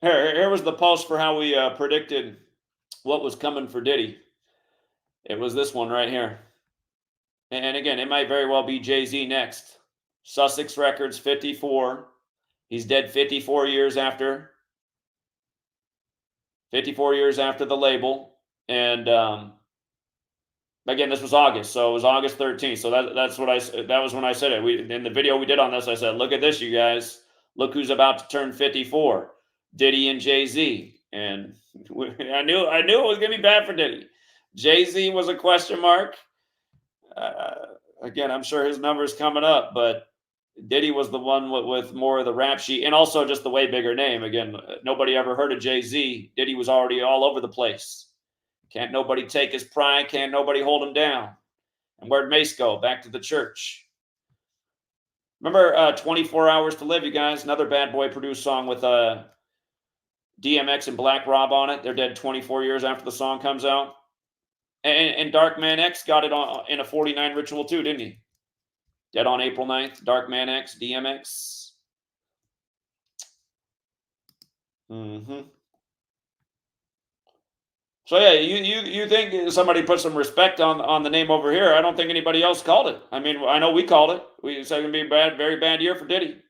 Here was the post for how we predicted what was coming for Diddy. It was this one right here. And again, it might very well be Jay-Z next. Sussex Records, 54. He's dead 54 years after. 54 years after the label. And again, this was August. So it was August 13th. So that was when I said it. In the video we did on this, I said, look at this, you guys. Look who's about to turn 54. Diddy and Jay-Z. And I knew it was going to be bad for Diddy. Jay-Z was a question mark. Again, I'm sure his number's coming up, but Diddy was the one with more of the rap sheet, and also just the way bigger name. Again, nobody ever heard of Jay-Z. Diddy was already all over the place. Can't nobody take his pride. Can't nobody hold him down. And where'd Mace go? Back to the church. Remember 24 Hours to Live, you guys? Another Bad Boy produced song with DMX and Black Rob on it. They're dead 24 years after the song comes out. And Dark Man X got it in a 49 ritual too, didn't he? Dead on April 9th. Dark Man X, DMX. So yeah, you think somebody put some respect on the name over here? I don't think anybody else called it. I mean, I know we called it. We said it would be a very bad year for Diddy.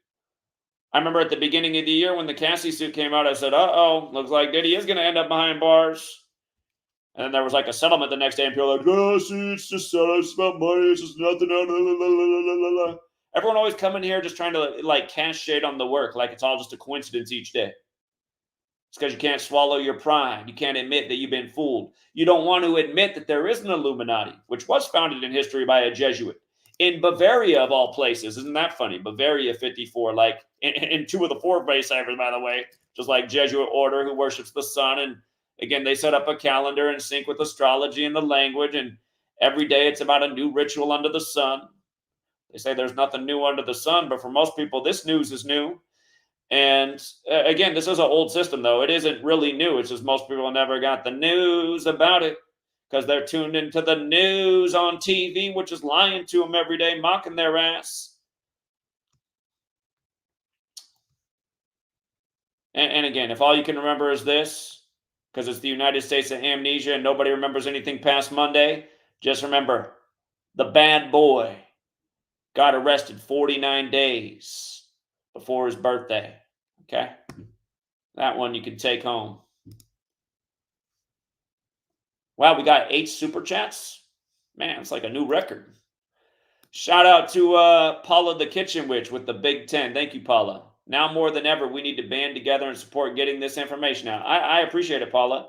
I remember at the beginning of the year when the Cassie suit came out, I said, uh-oh, looks like Diddy is going to end up behind bars. And then there was like a settlement the next day, and people were like, oh, see, it's just it's about money, it's just nothing. Everyone always come in here just trying to like cast shade on the work, like it's all just a coincidence each day. It's because you can't swallow your pride. You can't admit that you've been fooled. You don't want to admit that there is an Illuminati, which was founded in history by a Jesuit in Bavaria, of all places. Isn't that funny? Bavaria 54, like in two of the four base savers, by the way, just like Jesuit order who worships the sun. And again, they set up a calendar in sync with astrology and the language, and every day it's about a new ritual under the sun. They say there's nothing new under the sun, but for most people, this news is new. And again, this is an old system, though. It isn't really new. It's just most people never got the news about it because they're tuned into the news on TV, which is lying to them every day, mocking their ass. And again, if all you can remember is this, because it's the United States of amnesia and nobody remembers anything past Monday, just remember, the bad boy got arrested 49 days before his birthday. Okay? That one you can take home. Wow, we got 8 super chats. Man, it's like a new record. Shout out to Paula the Kitchen Witch with the Big 10. Thank you, Paula. Now more than ever, we need to band together and support getting this information out. I appreciate it, Paula.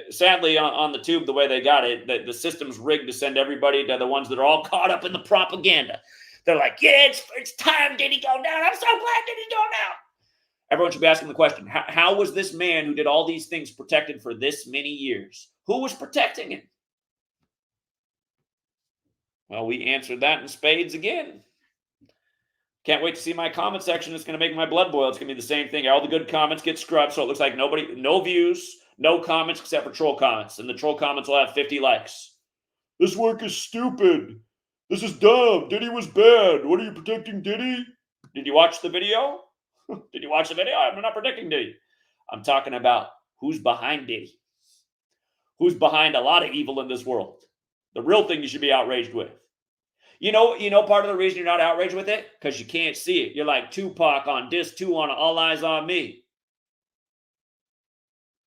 Sadly, on the tube, the way they got it, the system's rigged to send everybody to the ones that are all caught up in the propaganda. They're like, yeah, it's time Diddy go down. I'm so glad Diddy's going down. Everyone should be asking the question, how was this man who did all these things protected for this many years? Who was protecting him? Well, we answered that in spades again. Can't wait to see my comment section. It's going to make my blood boil. It's going to be the same thing. All the good comments get scrubbed, so it looks like no views, no comments except for troll comments. And the troll comments will have 50 likes. This work is stupid. This is dumb. Diddy was bad. What are you protecting Diddy? Did you watch the video? Did you watch the video? I'm not protecting Diddy. I'm talking about who's behind Diddy. Who's behind a lot of evil in this world. The real thing you should be outraged with. You know, part of the reason you're not outraged with it? Because you can't see it. You're like Tupac on Disc 2 on All Eyes on Me.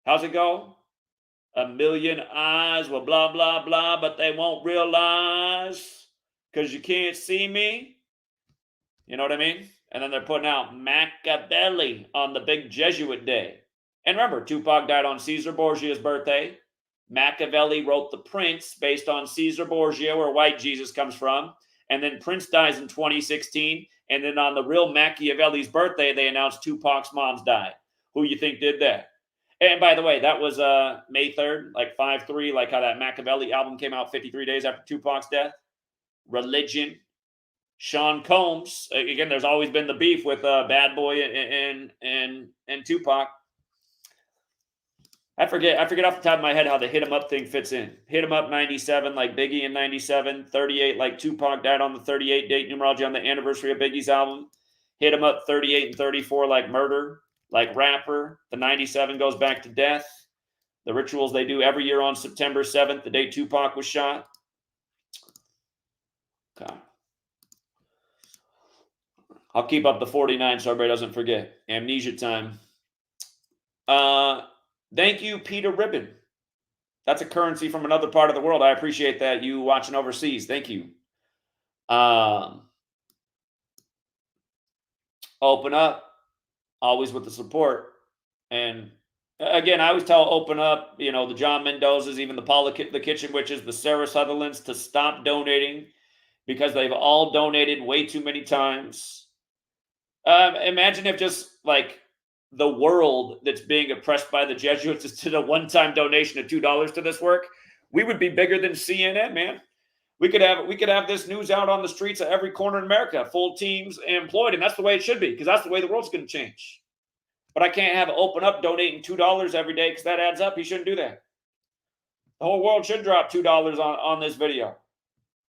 How's it go? A million eyes will blah, blah, blah, but they won't realize because you can't see me. You know what I mean? And then they're putting out Machiavelli on the big Jesuit day. And remember, Tupac died on Caesar Borgia's birthday. Machiavelli wrote The Prince based on Caesar Borgia, where white Jesus comes from. And then Prince dies in 2016. And then on the real Machiavelli's birthday, they announced Tupac's mom's died. Who you think did that? And by the way, that was May 3rd, like 5/3, like how that Machiavelli album came out 53 days after Tupac's death. Religion. Sean Combs. Again, there's always been the beef with Bad Boy and Tupac. I forget off the top of my head how the Hit 'em Up thing fits in. Hit 'em Up 97 like Biggie in 97, 38 like Tupac died on the 38 date numerology on the anniversary of Biggie's album. Hit 'em Up 38 and 34 like Murder, like Rapper. The 97 goes back to Death. The rituals they do every year on September 7th, the day Tupac was shot. Okay. I'll keep up the 49 so everybody doesn't forget. Amnesia time. Thank you, Peter Ribbon. That's a currency from another part of the world. I appreciate that. You watching overseas. Thank you. Open Up. Always with the support. And again, I always tell Open Up, you know, the John Mendozas, even the Paula the Kitchen Witches, the Sarah Sutherlands to stop donating because they've all donated way too many times. Imagine if just like the world that's being oppressed by the Jesuits is to a one-time donation of $2 to this work, we would be bigger than CNN, man. We could have this news out on the streets of every corner in America, full teams employed, and that's the way it should be, because that's the way the world's going to change. But I can't have Open Up donating $2 every day because that adds up. He shouldn't do that. The whole world should drop $2 on this video.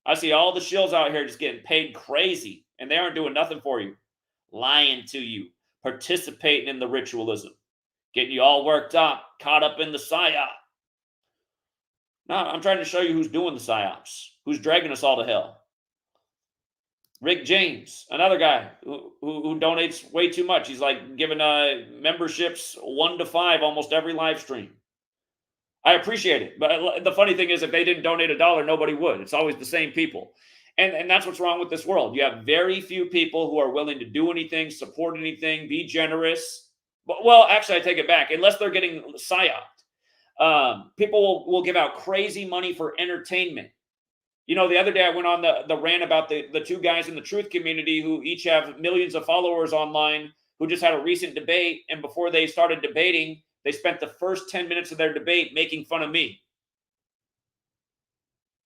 I see all the shills out here just getting paid crazy, and they aren't doing nothing for you. Lying to you, participating in the ritualism, getting you all worked up, caught up in the psyop. No, I'm trying to show you who's doing the psyops, who's dragging us all to hell. Rick James, another guy who donates way too much. He's like giving memberships 1 to 5 almost every live stream. I appreciate it, but the funny thing is, if they didn't donate $1, nobody would. It's always the same people. And that's what's wrong with this world. You have very few people who are willing to do anything, support anything, be generous. Well, actually, I take it back. Unless they're getting psyoped. People will give out crazy money for entertainment. You know, the other day I went on the rant about the two guys in the truth community who each have millions of followers online who just had a recent debate. And before they started debating, they spent the first 10 minutes of their debate making fun of me.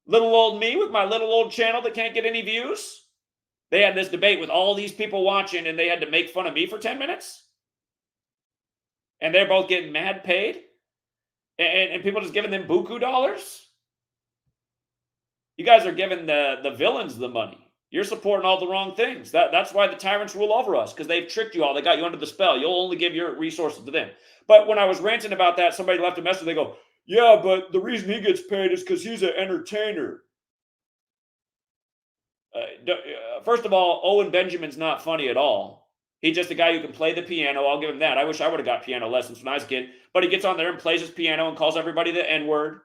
Little old me with my little old channel that can't get any views. They had this debate with all these people watching and they had to make fun of me for 10 minutes. And they're both getting mad paid. And people just giving them buku dollars. You guys are giving the villains the money. You're supporting all the wrong things. That's why the tyrants rule over us, because they've tricked you all. They got you under the spell. You'll only give your resources to them. But when I was ranting about that, somebody left a message. They go, yeah, but the reason he gets paid is because he's an entertainer. First of all, Owen Benjamin's not funny at all. He's just a guy who can play the piano. I'll give him that. I wish I would have got piano lessons when I was a kid. But he gets on there and plays his piano and calls everybody the N-word.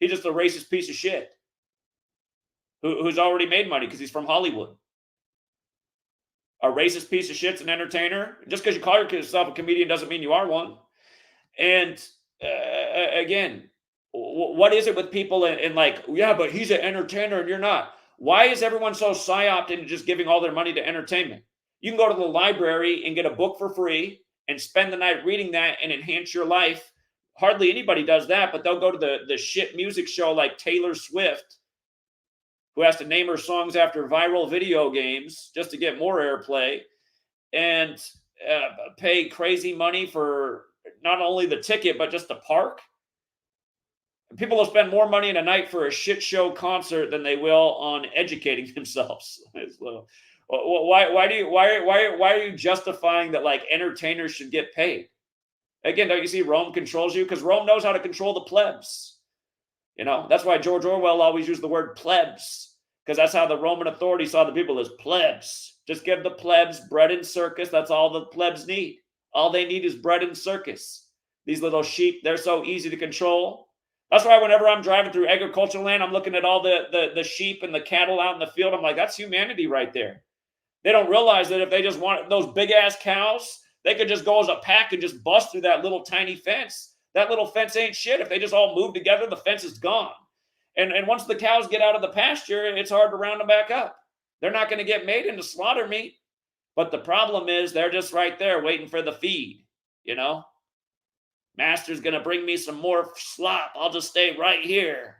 He's just a racist piece of shit who's already made money because he's from Hollywood. A racist piece of shit's an entertainer. Just because you call yourself a comedian doesn't mean you are one. And again, what is it with people and like, yeah, but he's an entertainer and you're not. Why is everyone so psyoped into just giving all their money to entertainment? You can go to the library and get a book for free and spend the night reading that and enhance your life. Hardly anybody does that, but they'll go to the shit music show like Taylor Swift, who has to name her songs after viral video games just to get more airplay, and pay crazy money for not only the ticket, but just the park. People will spend more money in a night for a shit show concert than they will on educating themselves. Why are you justifying that like entertainers should get paid? Again, don't you see Rome controls you? Because Rome knows how to control the plebs. You know, that's why George Orwell always used the word plebs, because that's how the Roman authority saw the people as plebs. Just give the plebs bread and circus. That's all the plebs need. All they need is bread and circus. These little sheep, they're so easy to control. That's why whenever I'm driving through agricultural land, I'm looking at all the sheep and the cattle out in the field. I'm like, that's humanity right there. They don't realize that if they just want those big ass cows, they could just go as a pack and just bust through that little tiny fence. That little fence ain't shit. If they just all move together, the fence is gone. And once the cows get out of the pasture, it's hard to round them back up. They're not going to get made into slaughter meat. But the problem is they're just right there waiting for the feed, you know? Master's going to bring me some more slop. I'll just stay right here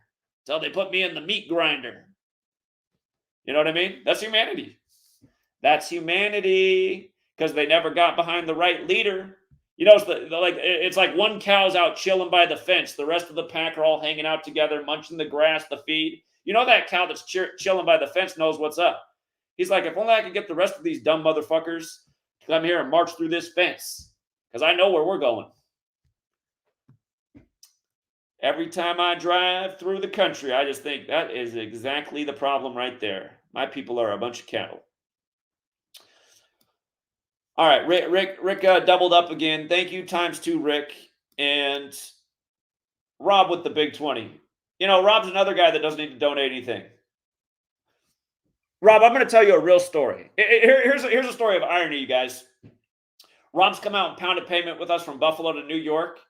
until they put me in the meat grinder. You know what I mean? That's humanity. That's humanity, because they never got behind the right leader. You know, it's like one cow's out chilling by the fence. The rest of the pack are all hanging out together, munching the grass, the feed. You know, that cow that's chilling by the fence knows what's up. He's like, if only I could get the rest of these dumb motherfuckers to come here and march through this fence, because I know where we're going. Every time I drive through the country, I just think that is exactly the problem right there. My people are a bunch of cattle. All right, Rick doubled up again. Thank you ×2, Rick. And Rob with the big 20. You know, Rob's another guy that doesn't need to donate anything. Rob, I'm going to tell you a real story. Here's a story of irony, you guys. Rob's come out and pounded payment with us from Buffalo to New York.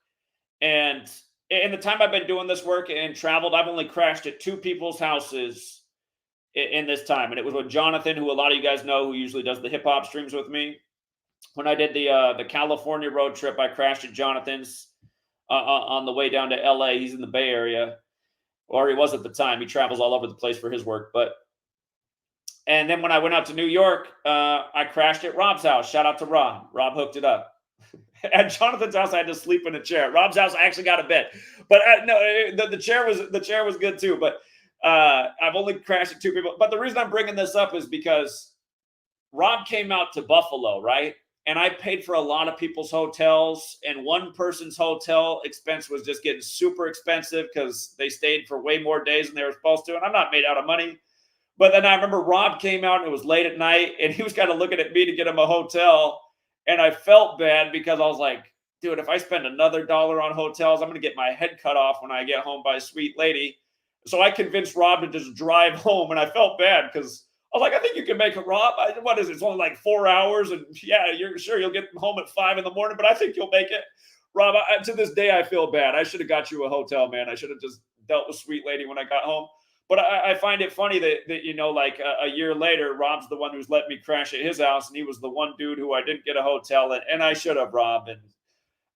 And in the time I've been doing this work and traveled, I've only crashed at 2 people's houses in this time. And it was with Jonathan, who a lot of you guys know, who usually does the hip-hop streams with me. When I did the California road trip, I crashed at Jonathan's on the way down to LA. He's in the Bay Area, or he was at the time. He travels all over the place for his work. And then when I went out to New York, I crashed at Rob's house. Shout out to Rob. Rob hooked it up. At Jonathan's house, I had to sleep in a chair. At Rob's house, I actually got a bed. But no, the chair was good too. But I've only crashed at 2 people. But the reason I'm bringing this up is because Rob came out to Buffalo, right? And I paid for a lot of people's hotels, and one person's hotel expense was just getting super expensive because they stayed for way more days than they were supposed to. And I'm not made out of money. But then I remember Rob came out and it was late at night, and he was kind of looking at me to get him a hotel. And I felt bad because I was like, dude, if I spend another $1 on hotels, I'm going to get my head cut off when I get home by a sweet lady. So I convinced Rob to just drive home, and I felt bad because I was like, I think you can make it, Rob. What is it? It's only like 4 hours, and yeah, you're sure you'll get home at 5 in the morning, but I think you'll make it. Rob, to this day, I feel bad. I should have got you a hotel, man. I should have just dealt with sweet lady when I got home. But I find it funny that you know, like a year later, Rob's the one who's let me crash at his house, and he was the one dude who I didn't get a hotel, and I should have, Rob. And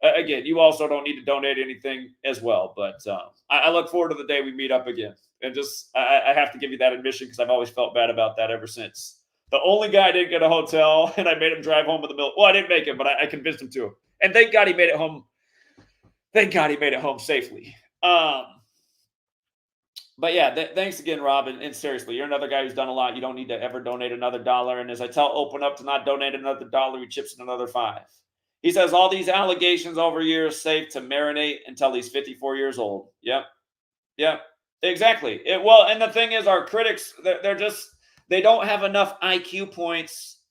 again, you also don't need to donate anything as well. But I look forward to the day we meet up again. And just, I have to give you that admission because I've always felt bad about that ever since. The only guy I didn't get a hotel, and I made him drive home with the milk. Well, I didn't make him, but I convinced him to. And thank God he made it home. Thank God he made it home safely. But yeah, thanks again, Rob. And seriously, you're another guy who's done a lot. You don't need to ever donate another $1. And as I tell Open Up to not donate another $1, he chips in another 5. He says all these allegations over years safe to marinate until he's 54 years old. Yep. Exactly. Well, and the thing is, our critics, they don't have enough IQ points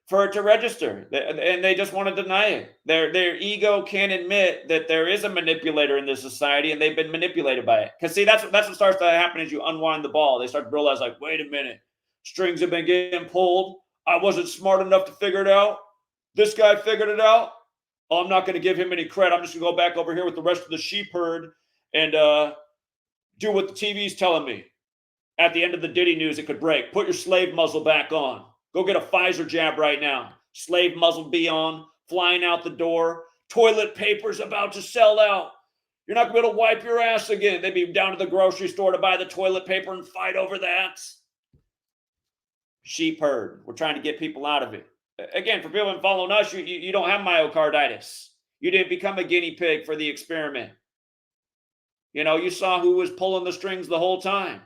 for it to register, and they just want to deny it. Their ego can't admit that there is a manipulator in this society, and they've been manipulated by it. Because see, that's what starts to happen as you unwind the ball. They start to realize, like, wait a minute, strings have been getting pulled. I wasn't smart enough to figure it out. This guy figured it out. Oh, I'm not going to give him any credit. I'm just going to go back over here with the rest of the sheep herd and do what the TV's telling me. At the end of the Diddy news, it could break. Put your slave muzzle back on. Go get a Pfizer jab right now. Slave muzzle be on. Flying out the door. Toilet paper's about to sell out. You're not going to be able to wipe your ass again. They'd be down to the grocery store to buy the toilet paper and fight over that. Sheep herd. We're trying to get people out of it. Again, for people following us, you don't have myocarditis. You didn't become a guinea pig for the experiment. You saw who was pulling the strings the whole time.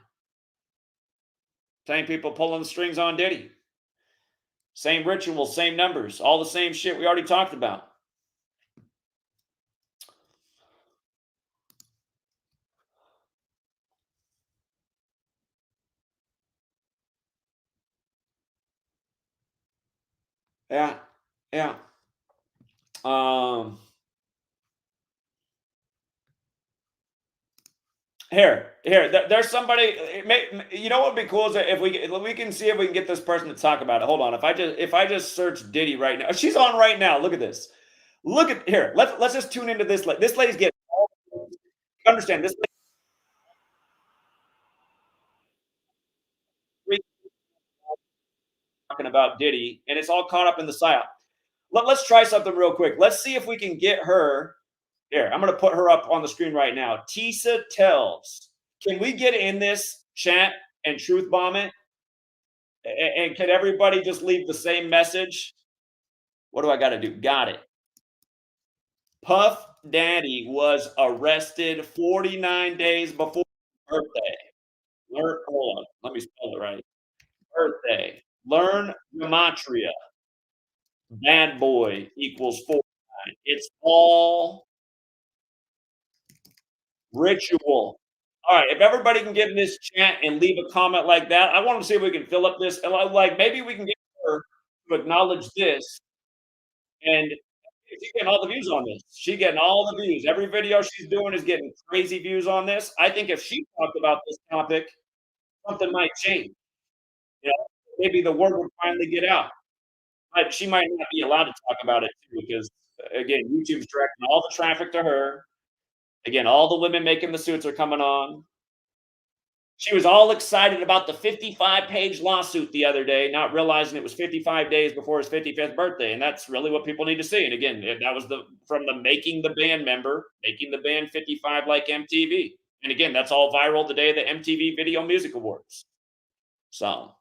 Same people pulling the strings on Diddy. Same rituals, same numbers, all the same shit we already talked about. Yeah, yeah. Um, there's somebody. You know what would be cool is that if we can see if we can get this person to talk about it. Hold on, if I just search Diddy right now, she's on right now. Look at this. Look at here. Let's just tune into this. This lady's getting. Understand this lady talking about Diddy, and it's all caught up in the psyop. Let's try something real quick. Let's see if we can get her. Here, I'm going to put her up on the screen right now. Tisa Tells. Can we get in this chat and truth bomb it? And can everybody just leave the same message? What do I got to do? Got it. Puff Daddy was arrested 49 days before his birthday. Hold on. Let me spell it right. Birthday. Learn Gematria. Bad boy equals 49. It's all ritual. All right, if everybody can get in this chat and leave a comment like that, I want to see if we can fill up this. Like maybe we can get her to acknowledge this, and she's getting all the views on this. She's getting all the views. Every video she's doing is getting crazy views on this. I think if she talked about this topic, something might change. You know, maybe the word would finally get out. But she might not be allowed to talk about it too, because again, YouTube's directing all the traffic to her. Again, all the women making the suits are coming on. She was all excited about the 55-page lawsuit the other day, not realizing it was 55 days before his 55th birthday, and that's really what people need to see. And again, that was from the making the band member, making the band 55 like MTV. And again, that's all viral the day of the MTV Video Music Awards. So, all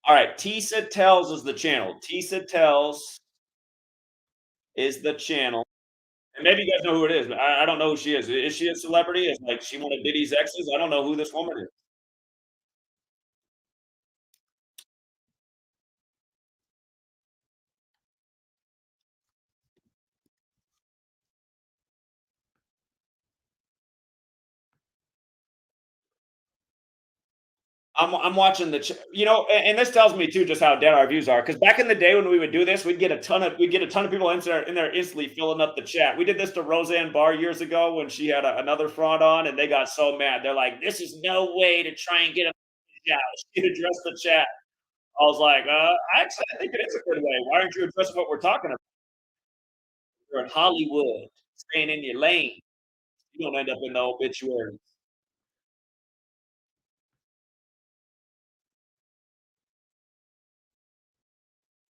right, Tisa Tells is the channel. Tisa Tells is the channel. And maybe you guys know who it is, but I don't know who she is. Is she a celebrity? Is like she one of Diddy's exes? I don't know who this woman is. I'm watching and this tells me too just how dead our views are. Because back in the day when we would do this, we'd get a ton of people in there instantly filling up the chat. We did this to Roseanne Barr years ago when she had another fraud on, and they got so mad. They're like, "This is no way to try and get a message out." She addressed the chat. I was like, actually, I think it is a good way. Why aren't you addressing what we're talking about? You're in Hollywood, staying in your lane. You don't end up in the obituary.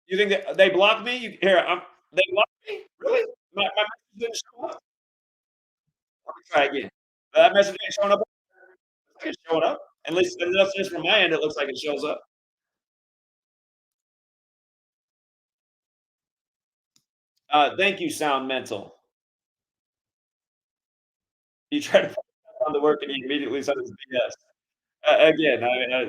You think that they blocked me? They blocked me? Really? My message didn't show up? Let me try again. That message ain't showing up? Looks like it's showing up. At least just from my end, it looks like it shows up. Thank you, Sound Mental. You try to on the work and he immediately said it's BS. Again,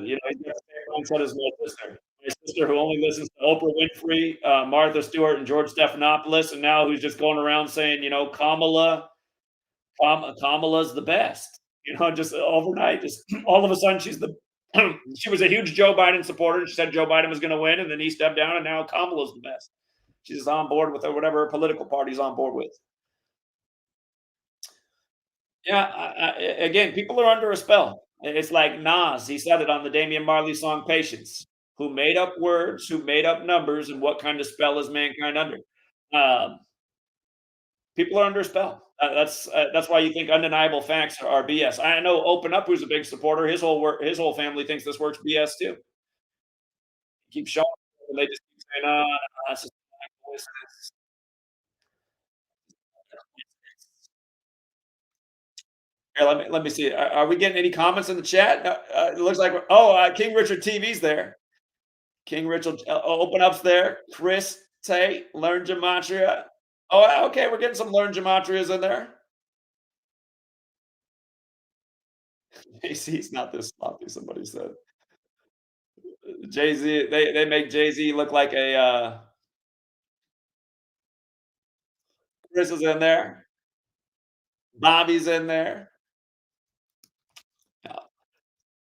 he's got the same mindset as my sister. My sister who only listens to Oprah Winfrey, Martha Stewart, and George Stephanopoulos, and now who's just going around saying, Kamala's the best. Just overnight, just all of a sudden, she was a huge Joe Biden supporter. And she said Joe Biden was going to win, and then he stepped down, and now Kamala's the best. She's on board with whatever her political party's on board with. Yeah, again, people are under a spell. It's like Nas, he said it on the Damian Marley song "Patience." Who made up words? Who made up numbers? And what kind of spell is mankind under? Um, People are under a spell. That's why you think undeniable facts are BS. I know Open Up, who's a big supporter. His whole family thinks this works BS too. Keep showing, and they just keep saying, it's just like coincidence." Here, let me see. Are we getting any comments in the chat? It looks like King Richard TV's there. King Richard Open Up's there. Chris Tay, Learn Gematria. Oh, okay, we're getting some Learn Gematrias in there. Jay-Z's not this sloppy, somebody said. Jay-Z, they make Jay-Z look like a, Chris is in there, Bobby's in there. Yeah.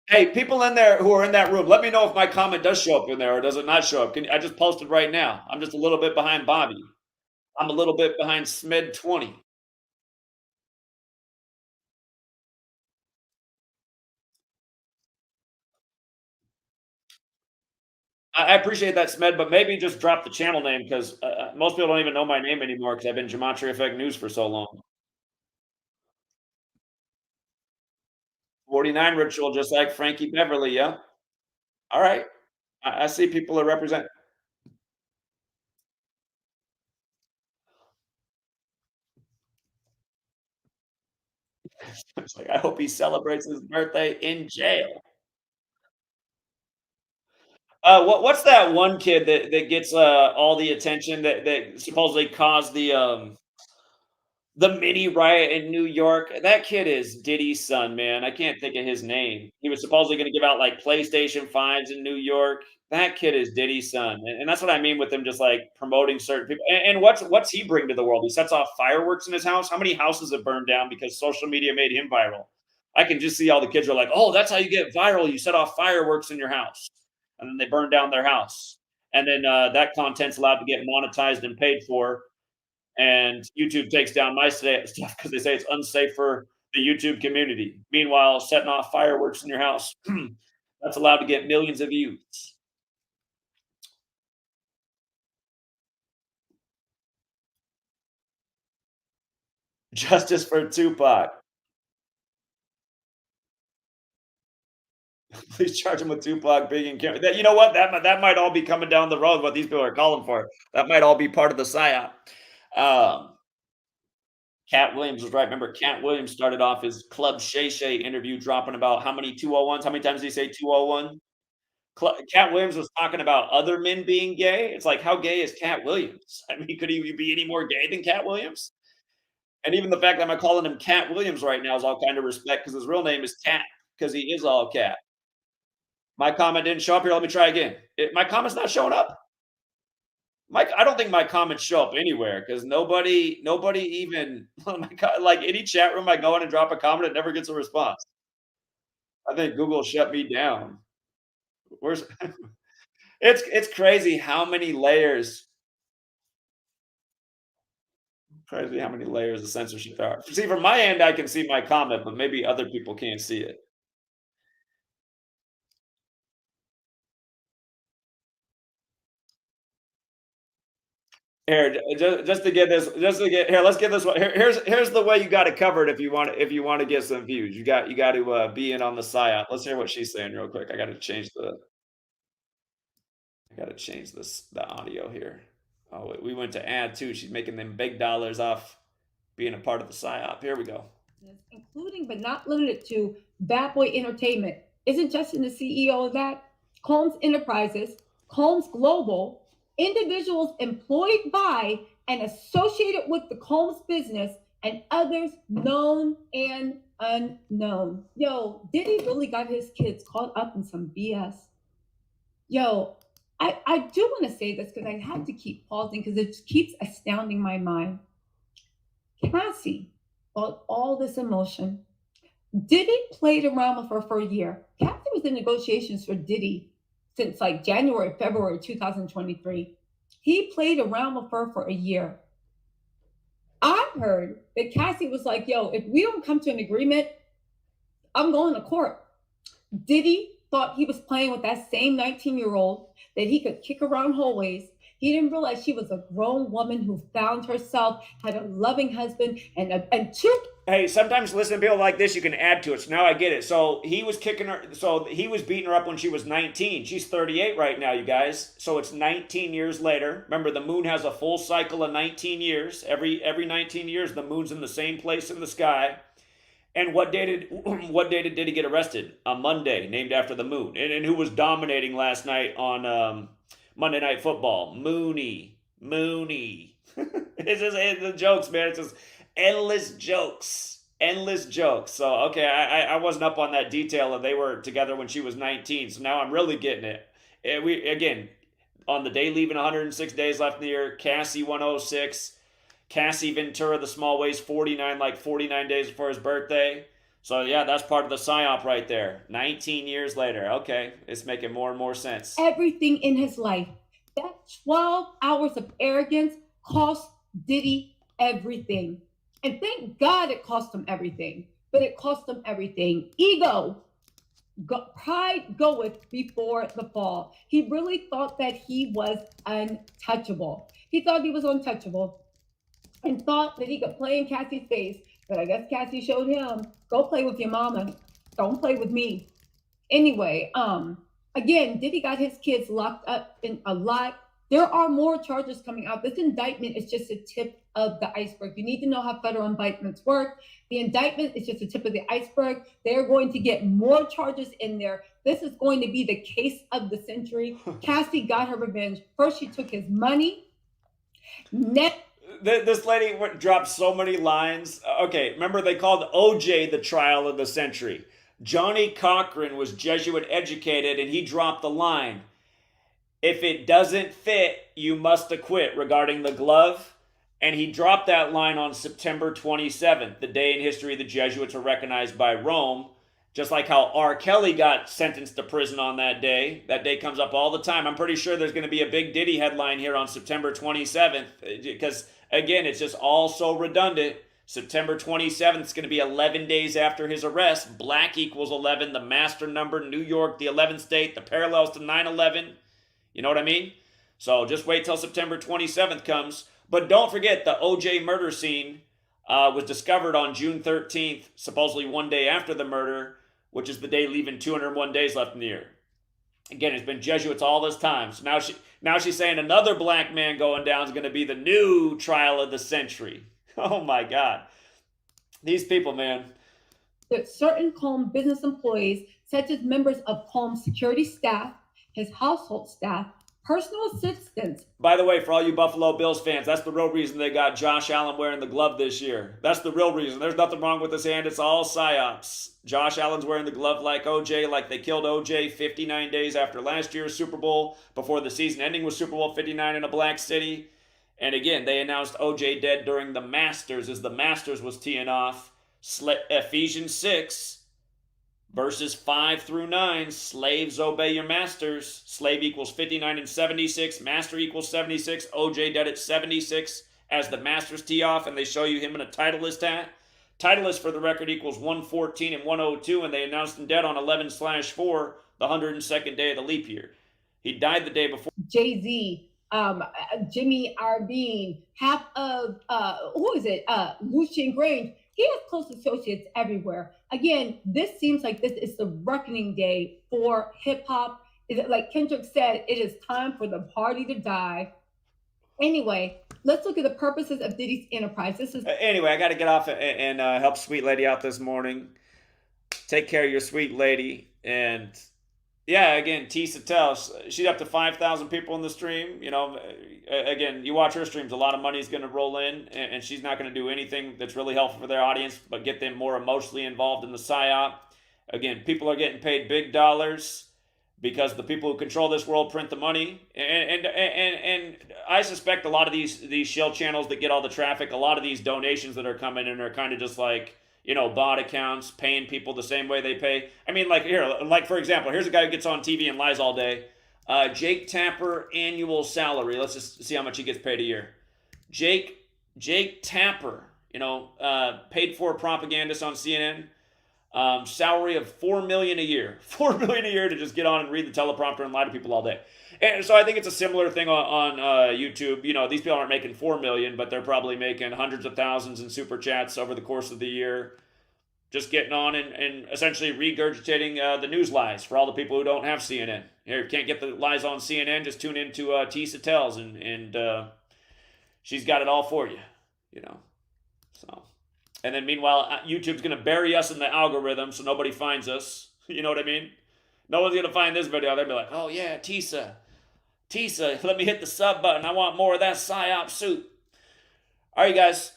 Hey, people in there who are in that room, let me know if my comment does show up in there or does it not show up. I just posted right now. I'm just a little bit behind Bobby. I'm a little bit behind Smed 20. I appreciate that, Smed, but maybe just drop the channel name because most people don't even know my name anymore because I've been Gematria Effect News for so long. 49 ritual, just like Frankie Beverly. Yeah. All right. I see people are represent. It's like I hope he celebrates his birthday in jail. What's that one kid that gets all the attention that supposedly caused the mini riot in New York? That kid is Diddy's son, man. I can't think of his name. He was supposedly going to give out like PlayStation 5s in New York. That kid is Diddy's son. And that's what I mean with him just like promoting certain people. And what's he bring to the world? He sets off fireworks in his house. How many houses have burned down because social media made him viral? I can just see all the kids are like, "Oh, that's how you get viral. You set off fireworks in your house." And then they burn down their house. And then that content's allowed to get monetized and paid for, and YouTube takes down my stuff because they say it's unsafe for the YouTube community. Meanwhile, setting off fireworks in your house, that's allowed to get millions of views. Justice for Tupac. Please charge him with Tupac, Biggie, and Kim. You know what? That might all be coming down the road. What these people are calling for. That might all be part of the psyop. Um, Cat Williams was right. Remember, Cat Williams started off his Club Shay Shay interview dropping about how many 201s? How many times did he say 201? Cat Williams was talking about other men being gay. It's like, how gay is Cat Williams? I mean, could he be any more gay than Cat Williams? And even the fact that I'm calling him Cat Williams right now is all kind of respect because his real name is Cat because he is all cat. My comment didn't show up here. Let me try again. My comment's not showing up. Mike, I don't think my comments show up anywhere because nobody even oh my God, like any chat room I go in and drop a comment, it never gets a response. I think Google shut me down. Where's it's crazy how many layers crazy how many layers of censorship there are. See, from my end, I can see my comment, but maybe other people can't see it. Here, just to get this, just to get here, let's get this one. Here's the way you got to cover it if you want to get some views. You got to be in on the psyop. Let's hear what she's saying real quick. I got to change the audio here. Oh, we went to ad too. She's making them big dollars off being a part of the psyop. Here we go. Including but not limited to Bad Boy Entertainment. Isn't Justin the CEO of that? Combs Enterprises, Combs Global, individuals employed by and associated with the Combs business, and others known and unknown. Yo, Diddy really got his kids caught up in some BS. Yo, I do want to say this because I have to keep pausing because it keeps astounding my mind. Cassie, all this emotion. Diddy played around with her for a year. Cassie was in negotiations for Diddy since like January, February 2023. He played around with her for a year. I heard that Cassie was like, yo, if we don't come to an agreement, I'm going to court. Diddy thought he was playing with that same 19-year-old that he could kick around hallways. He didn't realize she was a grown woman who found herself, had a loving husband, and two. Hey, sometimes listening to people like this, you can add to it. So now I get it. So he was kicking her. So he was beating her up when she was 19. She's 38 right now, you guys. So it's 19 years later. Remember, the moon has a full cycle of 19 years. Every 19 years, the moon's in the same place in the sky. And what day did Diddy get arrested? On Monday, named after the moon. And who was dominating last night on Monday Night Football? Mooney. It's just the jokes, man. It's just endless jokes. endless jokes. So okay, I wasn't up on that detail, and they were together when she was 19. So now I'm really getting it. And we again on the day leaving 106 days left in the year. Cassie 106. Cassie Ventura, the small waist 49, like 49 days before his birthday. So yeah, that's part of the psyop right there. 19 years later. Okay, it's making more and more sense. Everything in his life. That 12 hours of arrogance cost Diddy everything. And thank God it cost him everything. But it cost him everything. Ego. Pride goeth before the fall. He really thought that he was untouchable. He thought he was untouchable and thought that he could play in Cassie's face. But I guess Cassie showed him, go play with your mama. Don't play with me. Anyway, again, Diddy got his kids locked up in a lot. There are more charges coming out. This indictment is just a tip of the iceberg. You need to know how federal indictments work. The indictment is just a tip of the iceberg. They're going to get more charges in there. This is going to be the case of the century. Cassie got her revenge. First, she took his money. This lady dropped so many lines. Okay, remember they called OJ the trial of the century. Johnny Cochran was Jesuit educated, and he dropped the line, if it doesn't fit, you must acquit, regarding the glove. And he dropped that line on September 27th, the day in history the Jesuits were recognized by Rome. Just like how R. Kelly got sentenced to prison on that day. That day comes up all the time. I'm pretty sure there's going to be a big Diddy headline here on September 27th. Because, again, it's just all so redundant. September 27th is going to be 11 days after his arrest. Black equals 11, the master number, New York, the 11th state, the parallels to 9/11. You know what I mean? So just wait till September 27th comes. But don't forget, the OJ murder scene was discovered on June 13th, supposedly one day after the murder, which is the day leaving 201 days left in the year. Again, it's been Jesuits all this time. So now she's saying another black man going down is going to be the new trial of the century. Oh my God. These people, man. That certain Combs business employees, such as members of Combs security staff, his household staff, personal assistants. By the way, for all you Buffalo Bills fans, that's the real reason they got Josh Allen wearing the glove this year. That's the real reason. There's nothing wrong with his hand. It's all psyops. Josh Allen's wearing the glove like OJ, like they killed OJ 59 days after last year's Super Bowl, before the season ending with Super Bowl 59 in a black city. And again, they announced OJ dead during the Masters, as the Masters was teeing off. Ephesians 6. Verses 5 through 9, slaves obey your masters. Slave equals 59 and 76. Master equals 76. OJ dead at 76 as the masters tee off, and they show you him in a Titleist hat. Titleist, for the record, equals 114 and 102, and they announced him dead on 11/4, the 102nd day of the leap year. He died the day before. Jay-Z, Jimmy Iovine, half of, Lucian Grange. He has close associates everywhere. Again, this seems like this is the reckoning day for hip hop. Like Kendrick said, it is time for the party to die. Anyway, let's look at the purposes of Diddy's enterprise. Anyway, I got to get off and help Sweet Lady out this morning. Take care of your sweet lady. And yeah, again, Tisa tells, she's up to 5,000 people in the stream. You know, again, you watch her streams, a lot of money is going to roll in, and she's not going to do anything that's really helpful for their audience, but get them more emotionally involved in the psyop. Again, people are getting paid big dollars because the people who control this world print the money. And I suspect a lot of these shill channels that get all the traffic, a lot of these donations that are coming in are kind of just like, you know, bot accounts, paying people the same way they pay. I mean, like for example, here's a guy who gets on TV and lies all day. Jake Tapper annual salary. Let's just see how much he gets paid a year. Jake Tapper, you know, paid for propagandist on CNN. Salary of $4 million a year. $4 million a year to just get on and read the teleprompter and lie to people all day. And so I think it's a similar thing on YouTube. You know, these people aren't making $4 million, but they're probably making hundreds of thousands in super chats over the course of the year, just getting on and essentially regurgitating the news lies for all the people who don't have CNN. Here, can't get the lies on CNN, just tune into Tisa Tells, and she's got it all for you, you know. So, and then meanwhile, YouTube's going to bury us in the algorithm so nobody finds us. You know what I mean? No one's going to find this video. They'll be like, oh yeah, Tisa, let me hit the sub button. I want more of that PSYOP soup. All right, guys.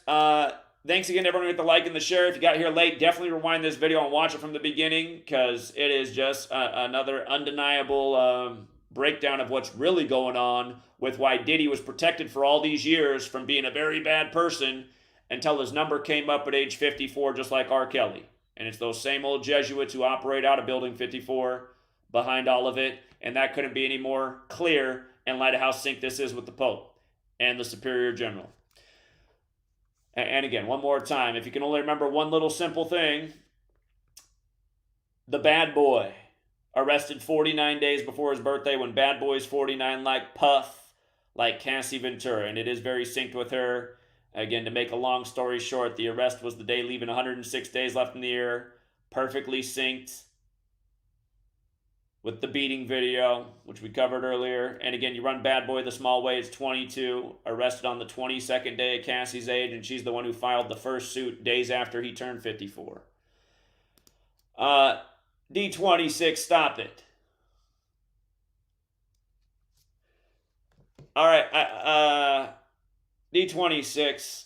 Thanks again, everyone, with the like and the share. If you got here late, definitely rewind this video and watch it from the beginning, because it is just another undeniable breakdown of what's really going on with why Diddy was protected for all these years from being a very bad person until his number came up at age 54, just like R. Kelly. And it's those same old Jesuits who operate out of Building 54 behind all of it. And that couldn't be any more clear in light of how synced this is with the Pope and the Superior General. And again, one more time, if you can only remember one little simple thing, the bad boy arrested 49 days before his birthday when Bad Boy's 49, like Puff, like Cassie Ventura, and it is very synced with her. Again, to make a long story short, the arrest was the day leaving 106 days left in the year, perfectly synced with the beating video, which we covered earlier. And again, you run Bad Boy the small way, it's 22, arrested on the 22nd day of Cassie's age, and she's the one who filed the first suit days after he turned 54. D26, stop it. All right, D26,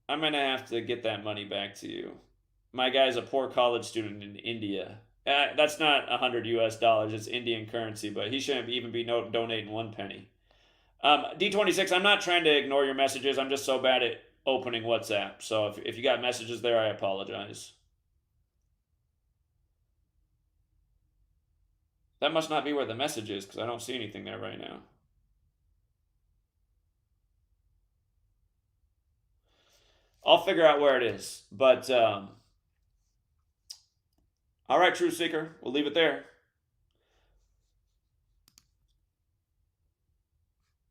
I'm going to have to get that money back to you. My guy's a poor college student in India. That's not $100 US, it's Indian currency, but he shouldn't even be donating 1 penny. D26, I'm not trying to ignore your messages. I'm just so bad at opening WhatsApp. So if you got messages there, I apologize. That must not be where the message is, because I don't see anything there right now. I'll figure out where it is. But, all right, Truth Seeker, we'll leave it there.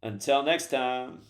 Until next time.